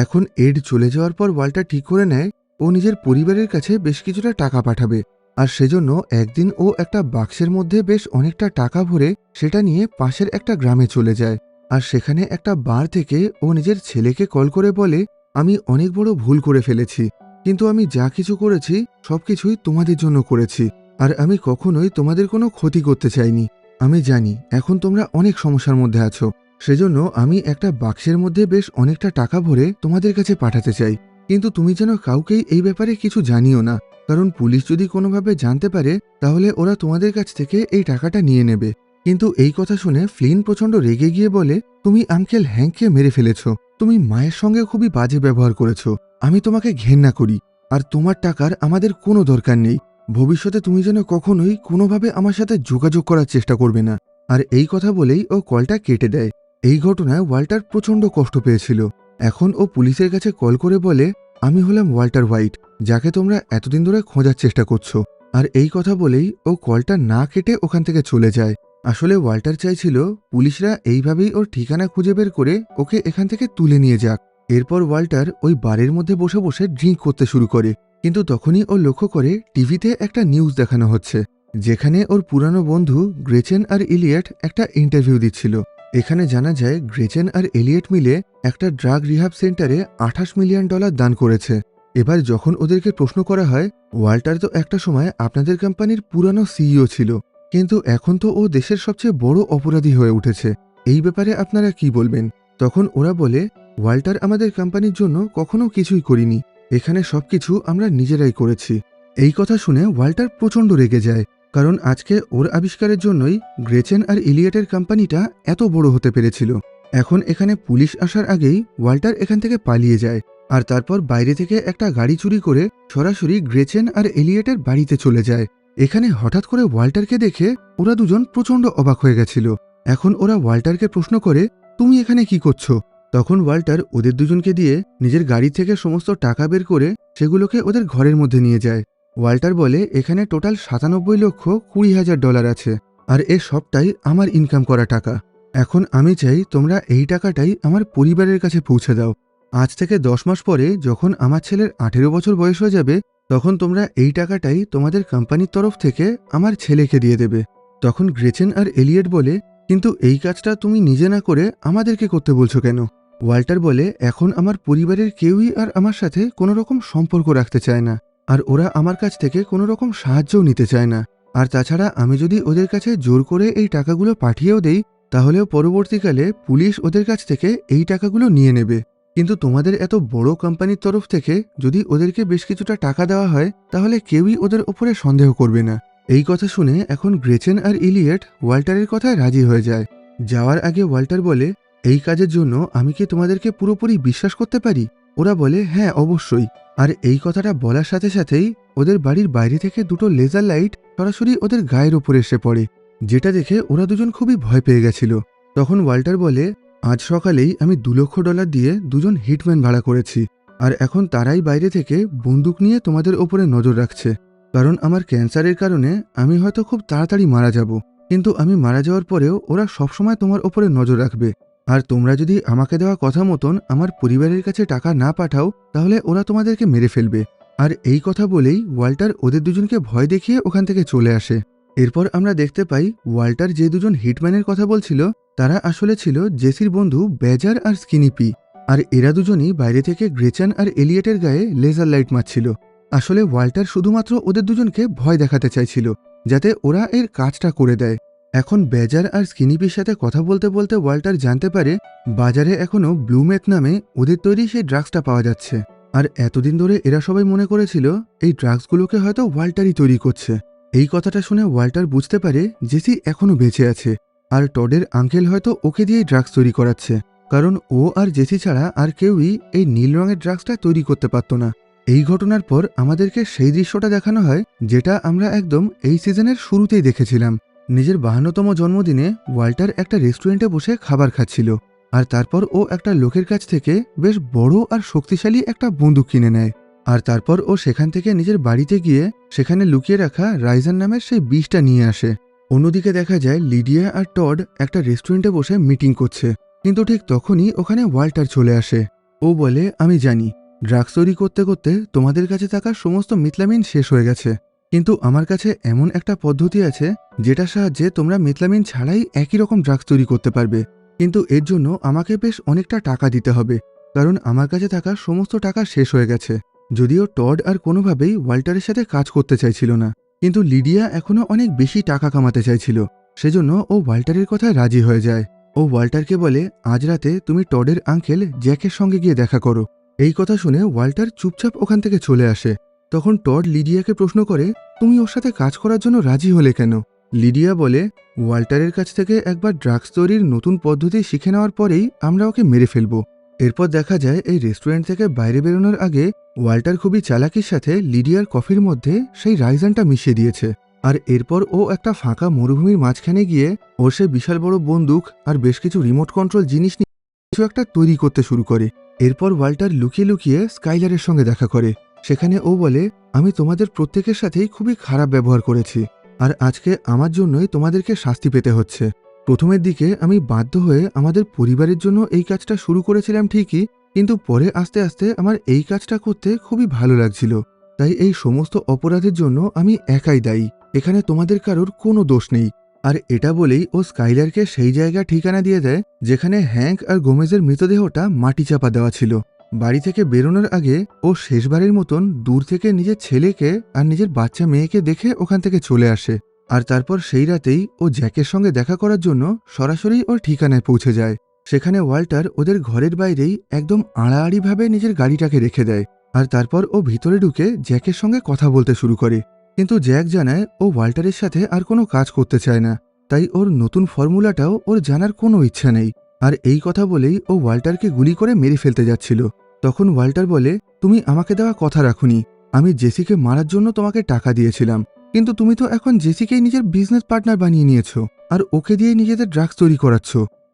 এখন এড চলে যাওয়ার পর ওয়াল্টার ঠিক করে নেয় ও নিজের পরিবারের কাছে বেশ কিছুটা টাকা পাঠাবে। আর সেজন্য একদিন ও একটা বাক্সের মধ্যে বেশ অনেকটা টাকা ভরে সেটা নিয়ে পাশের একটা গ্রামে চলে যায়। আর সেখানে একটা বার থেকে ও নিজের ছেলেকে কল করে বলে, আমি অনেক বড় ভুল করে ফেলেছি, কিন্তু আমি যা কিছু করেছি সবকিছুই তোমাদের জন্য করেছি, আর আমি কখনোই তোমাদের কোনো ক্ষতি করতে চাইনি। আমি জানি এখন তোমরা অনেক সমস্যার মধ্যে আছো, সেজন্য আমি একটা বাক্সের মধ্যে বেশ অনেকটা টাকা ভরে তোমাদের কাছে পাঠাতে চাই, কিন্তু তুমি যেন কাউকেই এই ব্যাপারে কিছু জানিও না, কারণ পুলিশ যদি কোনোভাবে জানতে পারে তাহলে ওরা তোমাদের কাছ থেকে এই টাকাটা নিয়ে নেবে। কিন্তু এই কথা শুনে ফ্লিন প্রচণ্ড রেগে গিয়ে বলে, তুমি আঙ্কেল হ্যাংকে মেরে ফেলেছ, তুমি মায়ের সঙ্গে খুবই বাজে ব্যবহার করেছ, আমি তোমাকে ঘেন্না করি, আর তোমার টাকার আমাদের কোনো দরকার নেই। ভবিষ্যতে তুমি যেন কখনোই কোনোভাবে আমার সাথে যোগাযোগ করার চেষ্টা করবে না। আর এই কথা বলেই ও কলটা কেটে দেয়। এই ঘটনায় ওয়াল্টার প্রচণ্ড কষ্ট পেয়েছিল। এখন ও পুলিশের কাছে কল করে বলে, আমি হলাম ওয়াল্টার হোয়াইট, যাকে তোমরা এতদিন ধরে খোঁজার চেষ্টা করছো। আর এই কথা বলেই ও কলটা না কেটে ওখান থেকে চলে যায়। আসলে ওয়াল্টার চাইছিল পুলিশরা এইভাবেই ওর ঠিকানা খুঁজে বের করে ওকে এখান থেকে তুলে নিয়ে যাক। এরপর ওয়াল্টার ওই বারের মধ্যে বসে বসে ড্রিঙ্ক করতে শুরু করে, কিন্তু তখনই ও লক্ষ্য করে টিভিতে একটা নিউজ দেখানো হচ্ছে, যেখানে ওর পুরানো বন্ধু গ্রেচেন আর এলিয়ট একটা ইন্টারভিউ দিচ্ছিল। এখানে জানা যায় গ্রেচেন আর এলিয়ট মিলে একটা ড্রাগ রিহাব সেন্টারে $28 মিলিয়ন দান করেছে। এবার যখন ওদেরকে প্রশ্ন করা হয়, ওয়াল্টার তো একটা সময় আপনাদের কোম্পানির পুরানো সিইও ছিল, কিন্তু এখন তো ও দেশের সবচেয়ে বড় অপরাধী হয়ে উঠেছে, এই ব্যাপারে আপনারা কি বলবেন? তখন ওরা বলে, ওয়াল্টার আমাদের কোম্পানির জন্য কখনো কিছুই করিনি, এখানে সবকিছু আমরা নিজেরাই করেছি। এই কথা শুনে ওয়াল্টার প্রচণ্ড রেগে যায়, কারণ আজকে ওর আবিষ্কারের জন্যই গ্রেচেন আর ইলিয়টের কোম্পানিটা এত বড় হতে পেরেছিল। এখন এখানে পুলিশ আসার আগেই ওয়াল্টার এখান থেকে পালিয়ে যায়, আর তারপর বাইরে থেকে একটা গাড়ি চুরি করে সরাসরি গ্রেচেন আর এলিয়টের বাড়িতে চলে যায়। এখানে হঠাৎ করে ওয়াল্টারকে দেখে ওরা দুজন প্রচণ্ড অবাক হয়ে গেছিল। এখন ওরা ওয়াল্টারকে প্রশ্ন করে, তুমি এখানে কি করছো? তখন ওয়াল্টার ওদের দুজনকে দিয়ে নিজের গাড়ি থেকে সমস্ত টাকা বের করে সেগুলোকে ওদের ঘরের মধ্যে নিয়ে যায়। ওয়াল্টার বলে এখানে টোটাল 97,20,000 ডলার আছে, আর এ সবটাই আমার ইনকাম করা টাকা। এখন আমি চাই তোমরা এই টাকাটাই আমার পরিবারের কাছে পৌঁছে দাও। আজ থেকে 10 মাস পরে যখন আমার ছেলের 18 বছর বয়স হয়ে যাবে, তখন তোমরা এই টাকাটাই তোমাদের কোম্পানির তরফ থেকে আমার ছেলেকে দিয়ে দেবে। তখন গ্রেচেন আর এলিয়েট বলে, কিন্তু এই কাজটা তুমি নিজে না করে আমাদেরকে করতে বলছো কেন? ওয়াল্টার বলে, এখন আমার পরিবারের কেউই আর আমার সাথে কোনো রকম সম্পর্ক রাখতে চায় না, আর ওরা আমার কাছ থেকে কোনো রকম সাহায্যও নিতে চায় না। আর তাছাড়া আমি যদি ওদের কাছে জোর করে এই টাকাগুলো পাঠিয়েও দেই, তাহলেও পরবর্তীকালে পুলিশ ওদের কাছ থেকে এই টাকাগুলো নিয়ে নেবে। কিন্তু তোমাদের এত বড় কোম্পানির তরফ থেকে যদি ওদেরকে বেশ কিছুটা টাকা দেওয়া হয়, তাহলে কেউই ওদের ওপরে সন্দেহ করবে না। এই কথা শুনে এখন গ্রেচেন আর ইলিয়েট ওয়াল্টারের কথায় রাজি হয়ে যায়। যাওয়ার আগে ওয়াল্টার বলে, এই কাজের জন্য আমি কি তোমাদেরকে পুরোপুরি বিশ্বাস করতে পারি? ওরা বলে, হ্যাঁ অবশ্যই। আর এই কথাটা বলার সাথে সাথেই ওদের বাড়ির বাইরে থেকে দুটো লেজার লাইট সরাসরি ওদের গায়ের ওপরে এসে পড়ে, যেটা দেখে ওরা দুজন খুবই ভয় পেয়ে গেছিল। তখন ওয়াল্টার বলে, আজ সকালেই আমি $2,00,000 দিয়ে দুজন হিটম্যান ভাড়া করেছি, আর এখন তারাই বাইরে থেকে বন্দুক নিয়ে তোমাদের ওপরে নজর রাখছে। কারণ আমার ক্যান্সারের কারণে আমি হয়তো খুব তাড়াতাড়ি মারা যাব, কিন্তু আমি মারা যাওয়ার পরেও ওরা সবসময় তোমার ওপরে নজর রাখবে। আর তোমরা যদি আমাকে দেওয়া কথা মতন আমার পরিবারের কাছে টাকা না পাঠাও, তাহলে ওরা তোমাদেরকে মেরে ফেলবে। আর এই কথা বলেই ওয়াল্টার ওদের দুজনকে ভয় দেখিয়ে ওখান থেকে চলে আসে। এরপর আমরা দেখতে পাই ওয়াল্টার যে দুজন হিটম্যানের কথা বলছিল, তারা আসলে ছিল জেসির বন্ধু ব্যাজার আর স্কিনিপি। আর এরা দুজনই বাইরে থেকে গ্রেচেন আর এলিয়েটের গায়ে লেজার লাইট মারছিল। আসলে ওয়াল্টার শুধুমাত্র ওদের দুজনকে ভয় দেখাতে চাইছিল, যাতে ওরা এর কাজটা করে দেয়। এখন ব্যাজার আর স্কিনিপির সাথে কথা বলতে বলতে ওয়াল্টার জানতে পারে বাজারে এখনও ব্লুমেথ নামে ওদের তৈরি সেই ড্রাগসটা পাওয়া যাচ্ছে। আর এতদিন ধরে এরা সবাই মনে করেছিল এই ড্রাগসগুলোকে হয়তো ওয়াল্টারই তৈরি করছে। এই কথাটা শুনে ওয়াল্টার বুঝতে পারে জেসি এখনও বেঁচে আছে, আর টডের আঙ্কেল হয়তো ওকে দিয়েই ড্রাগস তৈরি করাচ্ছে, কারণ ও আর জেসি ছাড়া আর কেউই এই নীল রঙের ড্রাগসটা তৈরি করতে পারত না। এই ঘটনার পর আমাদেরকে সেই দৃশ্যটা দেখানো হয় যেটা আমরা একদম এই সিজনের শুরুতেই দেখেছিলাম। নিজের 52তম জন্মদিনে ওয়াল্টার একটা রেস্টুরেন্টে বসে খাবার খাচ্ছিল, আর তারপর ও একটা লোকের কাছ থেকে বেশ বড় আর শক্তিশালী একটা বন্দুক কিনে নেয়। আর তারপর ও সেখান থেকে নিজের বাড়িতে গিয়ে সেখানে লুকিয়ে রাখা রাইজান নামের সেই বিষটা নিয়ে আসে। অন্যদিকে দেখা যায় লিডিয়া আর টড একটা রেস্টুরেন্টে বসে মিটিং করছে, কিন্তু ঠিক তখনই ওখানে ওয়াল্টার চলে আসে। ও বলে, আমি জানি ড্রাগস তৈরি করতে করতে তোমাদের কাছে থাকা সমস্ত মিথলামিন শেষ হয়ে গেছে, কিন্তু আমার কাছে এমন একটা পদ্ধতি আছে যেটার সাহায্যে তোমরা মিথলামিন ছাড়াই একই রকম ড্রাগস তৈরি করতে পারবে। কিন্তু এর জন্য আমাকে বেশ অনেকটা টাকা দিতে হবে, কারণ আমার কাছে থাকা সমস্ত টাকা শেষ হয়ে গেছে। যদিও টড আর কোনোভাবেই ওয়াল্টারের সাথে কাজ করতে চাইছিল না, কিন্তু লিডিয়া এখনও অনেক বেশি টাকা কামাতে চাইছিল, সেজন্য ও ওয়াল্টারের কথায় রাজি হয়ে যায়। ও ওয়াল্টারকে বলে, আজ রাতে তুমি টডের আঙ্কেল জ্যাকের সঙ্গে গিয়ে দেখা করো। এই কথা শুনে ওয়াল্টার চুপচাপ ওখান থেকে চলে আসে। তখন টড লিডিয়াকে প্রশ্ন করে, তুমি ওর সাথে কাজ করার জন্য রাজি হলে কেন? লিডিয়া বলে, ওয়াল্টারের কাছ থেকে একবার ড্রাগস তৈরির নতুন পদ্ধতি শিখে নেওয়ার পরেই আমরা ওকে মেরে ফেলব। এরপর দেখা যায় এই রেস্টুরেন্ট থেকে বাইরে বেরোনোর আগে ওয়াল্টার খুবই চালাকির সাথে লিডিয়ার কফির মধ্যে সেই রাইজানটা মিশিয়ে দিয়েছে। আর এরপর ও একটা ফাঁকা মরুভূমির মাঝখানে গিয়ে ওর সে বিশাল বড় বন্দুক আর বেশ কিছু রিমোট কন্ট্রোল জিনিস নিয়ে কিছু একটা তৈরি করতে শুরু করে। এরপর ওয়াল্টার লুকিয়ে লুকিয়ে স্কাইলারের সঙ্গে দেখা করে। সেখানে ও বলে, আমি তোমাদের প্রত্যেকের সাথেই খুবই খারাপ ব্যবহার করেছি, আর আজকে আমার জন্যই তোমাদেরকে শাস্তি পেতে হচ্ছে। প্রথমের দিকে আমি বাধ্য হয়ে আমাদের পরিবারের জন্য এই কাজটা শুরু করেছিলাম ঠিকই, কিন্তু পরে আস্তে আস্তে আমার এই কাজটা করতে খুবই ভালো লাগছিল, তাই এই সমস্ত অপরাধের জন্য আমি একাই দায়ী, এখানে তোমাদের কারোর কোনো দোষ নেই। আর এটা বলেই ও স্কাইলারকে সেই জায়গা ঠিকানা দিয়ে দেয় যেখানে হ্যাঙ্ক আর গোমেজের মৃতদেহটা মাটি চাপা দেওয়া ছিল। বাড়ি থেকে বেরোনোর আগে ও শেষবারের মতন দূর থেকে নিজের ছেলেকে আর নিজের বাচ্চা মেয়েকে দেখে ওখান থেকে চলে আসে। আর তারপর সেই রাতেই ও জ্যাকের সঙ্গে দেখা করার জন্য সরাসরি ওর ঠিকানায় পৌঁছে যায়। সেখানে ওয়াল্টার ওদের ঘরের বাইরেই একদম আড়াআড়িভাবে নিজের গাড়িটাকে রেখে দেয়, আর তারপর ও ভিতরে ঢুকে জ্যাকের সঙ্গে কথা বলতে শুরু করে। কিন্তু জ্যাক জানায় ও ওয়াল্টারের সাথে আর কোনো কাজ করতে চায় না, তাই ওর নতুন ফর্মুলাটাও ওর জানার কোনো ইচ্ছা নেই। আর এই কথা বলেই ও ওয়াল্টারকে গুলি করে মেরে ফেলতে যাচ্ছিল। তখন ওয়াল্টার বলে, তুমি আমাকে দেওয়া কথা রাখুনি, আমি জেসিকে মারার জন্য তোমাকে টাকা দিয়েছিলাম, কিন্তু তুমি তো এখন জেসিকেই নিজের বিজনেস পার্টনার বানিয়ে নিয়েছো, আর ওকে দিয়ে নিজেদের ড্রাগস তৈরি করাচ্ছ।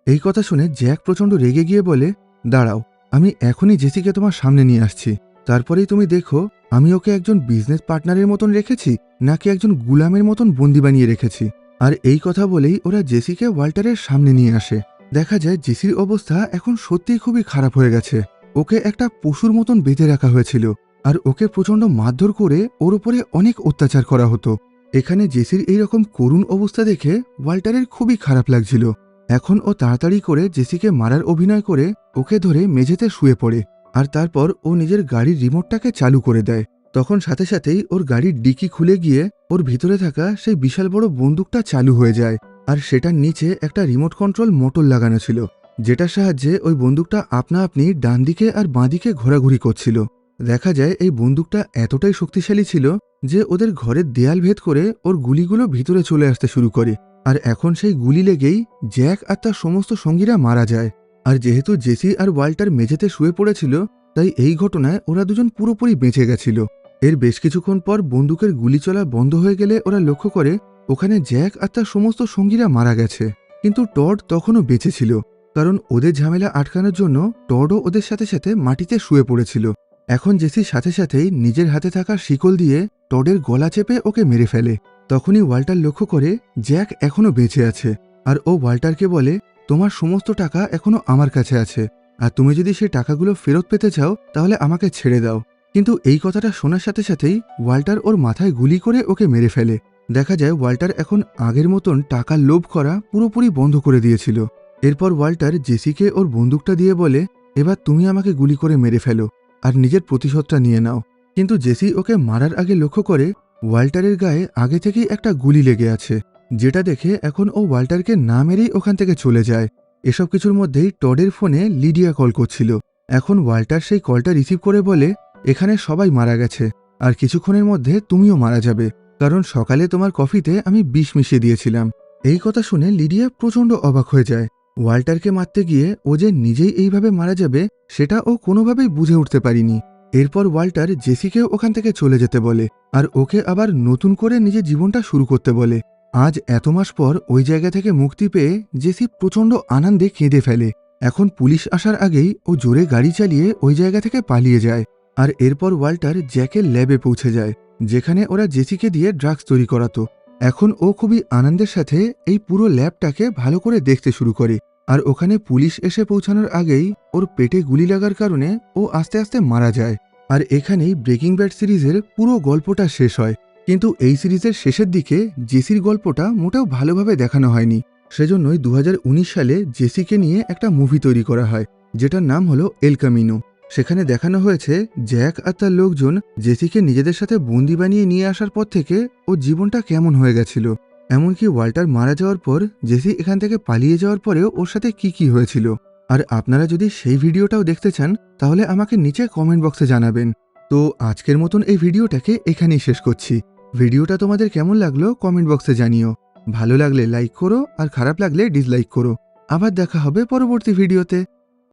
এই কথা শুনে জ্যাক প্রচণ্ড রেগে গিয়ে বলে, দাঁড়াও, আমি এখনই জেসিকে তোমার সামনে নিয়ে আসছি, তারপরেই তুমি দেখো আমি ওকে একজন বিজনেস পার্টনারের মতন রেখেছি নাকি একজন গুলামের মতন বন্দি বানিয়ে রেখেছি। আর এই কথা বলেই ওরা জেসিকে ওয়াল্টারের সামনে নিয়ে আসে। দেখা যায় জেসির অবস্থা এখন সত্যিই খুবই খারাপ হয়ে গেছে। ওকে একটা পশুর মতন বেঁধে রাখা হয়েছিল আর ওকে প্রচণ্ড মারধর করে ওর উপরে অনেক অত্যাচার করা হতো। এখানে জেসির এইরকম করুণ অবস্থা দেখে ওয়াল্টারের খুবই খারাপ লাগছিল। এখন ও তাড়াতাড়ি করে জেসিকে মারার অভিনয় করে ওকে ধরে মেঝেতে শুয়ে পড়ে আর তারপর ও নিজের গাড়ির রিমোটটাকে চালু করে দেয়। তখন সাথে সাথেই ওর গাড়ির ডিকি খুলে গিয়ে ওর ভিতরে থাকা সেই বিশাল বড় বন্দুকটা চালু হয়ে যায় আর সেটার নিচে একটা রিমোট কন্ট্রোল মোটর লাগানো ছিল, যেটার সাহায্যে ওই বন্দুকটা আপনা আপনি ডান দিকে আর বাঁ দিকে ঘোরাঘুরি করছিল। দেখা যায় এই বন্দুকটা এতটাই শক্তিশালী ছিল যে ওদের ঘরের দেয়াল ভেদ করে ওর গুলিগুলো ভিতরে চলে আসতে শুরু করে। আর এখন সেই গুলি লেগেই জ্যাক আর তার সমস্ত সঙ্গীরা মারা যায়। আর যেহেতু জেসি আর ওয়াল্টার মেঝেতে শুয়ে পড়েছিল, তাই এই ঘটনায় ওরা দুজন পুরোপুরি বেঁচে গেছিল। এর বেশ কিছুক্ষণ পর বন্দুকের গুলি চলা বন্ধ হয়ে গেলে ওরা লক্ষ্য করে ওখানে জ্যাক আর তার সমস্ত সঙ্গীরা মারা গেছে, কিন্তু টড তখনও বেঁচে ছিল, কারণ ওদের ঝামেলা আটকানোর জন্য টডও ওদের সাথে সাথে মাটিতে শুয়ে পড়েছিল। এখন জেসি সাথে সাথেই নিজের হাতে থাকা শিকল দিয়ে টডের গলা চেপে ওকে মেরে ফেলে। তখনই ওয়াল্টার লক্ষ্য করে জ্যাক এখনও বেঁচে আছে আর ও ওয়াল্টারকে বলে, তোমার সমস্ত টাকা এখনও আমার কাছে আছে আর তুমি যদি সেই টাকাগুলো ফেরত পেতে চাও তাহলে আমাকে ছেড়ে দাও। কিন্তু এই কথাটা শোনার সাথে সাথেই ওয়াল্টার ওর মাথায় গুলি করে ওকে মেরে ফেলে। দেখা যায় ওয়াল্টার এখন আগের মতন টাকার লোভ করা পুরোপুরি বন্ধ করে দিয়েছিল। এরপর ওয়াল্টার জেসিকে ওর বন্দুকটা দিয়ে বলে, এবার তুমি আমাকে গুলি করে মেরে ফেলো আর নিজের প্রতিশোধটা নিয়ে নাও। কিন্তু জেসি ওকে মারার আগে লক্ষ্য করে ওয়াল্টারের গায়ে আগে থেকেই একটা গুলি লেগে আছে, যেটা দেখে এখন ও ওয়াল্টারকে না মেরেই ওখান থেকে চলে যায়। এসব কিছুর মধ্যেই টডের ফোনে লিডিয়া কল করছিল। এখন ওয়াল্টার সেই কলটা রিসিভ করে বলে, এখানে সবাই মারা গেছে আর কিছুক্ষণের মধ্যে তুমিও মারা যাবে, কারণ সকালে তোমার কফিতে আমি বিষ মিশিয়ে দিয়েছিলাম। এই কথা শুনে লিডিয়া প্রচণ্ড অবাক হয়ে যায়। ওয়াল্টারকে মারতে গিয়ে ও যে নিজেই এইভাবে মারা যাবে সেটা ও কোনোভাবেই বুঝে উঠতে পারিনি। এরপর ওয়াল্টার জেসিকেও ওখান থেকে চলে যেতে বলে আর ওকে আবার নতুন করে নিজের জীবনটা শুরু করতে বলে। আজ এত মাস পর ওই জায়গা থেকে মুক্তি পেয়ে জেসি প্রচণ্ড আনন্দে কেঁদে ফেলে। এখন পুলিশ আসার আগেই ও জোরে গাড়ি চালিয়ে ওই জায়গা থেকে পালিয়ে যায়। আর এরপর ওয়াল্টার জ্যাকের ল্যাবে পৌঁছে যায়, যেখানে ওরা জেসিকে দিয়ে ড্রাগস তৈরি করাতো। এখন ও খুবই আনন্দের সাথে এই পুরো ল্যাবটাকে ভালো করে দেখতে শুরু করে। আর ওখানে পুলিশ এসে পৌঁছানোর আগেই ওর পেটে গুলি লাগার কারণে ও আস্তে আস্তে মারা যায়। আর এখানেই ব্রেকিং ব্যাড সিরিজের পুরো গল্পটা শেষ হয়। কিন্তু এই সিরিজের শেষের দিকে জেসির গল্পটা মোটেও ভালোভাবে দেখানো হয়নি। সেজন্যই 2019 সালে জেসিকে নিয়ে একটা মুভি তৈরি করা হয়, যেটার নাম হলো এল কামিনো। সেখানে দেখানো হয়েছে জ্যাক আর তার লোকজন জেসিকে নিজেদের সাথে বন্দি বানিয়ে নিয়ে আসার পর থেকে ওর জীবনটা কেমন হয়ে গেছিল, এমনকি ওয়াল্টার মারা যাওয়ার পর জেসি এখান থেকে পালিয়ে যাওয়ার পরেও ওর সাথে কি কি হয়েছিল। আর আপনারা যদি সেই ভিডিওটাও দেখতে চান তাহলে আমাকে নিচে কমেন্ট বক্সে জানাবেন। তো আজকের মতন এই ভিডিওটাকে এখানেই শেষ করছি। ভিডিওটা তোমাদের কেমন লাগলো কমেন্ট বক্সে জানিও। ভালো লাগলে লাইক করো আর খারাপ লাগলে ডিসলাইক করো। আবার দেখা হবে পরবর্তী ভিডিওতে।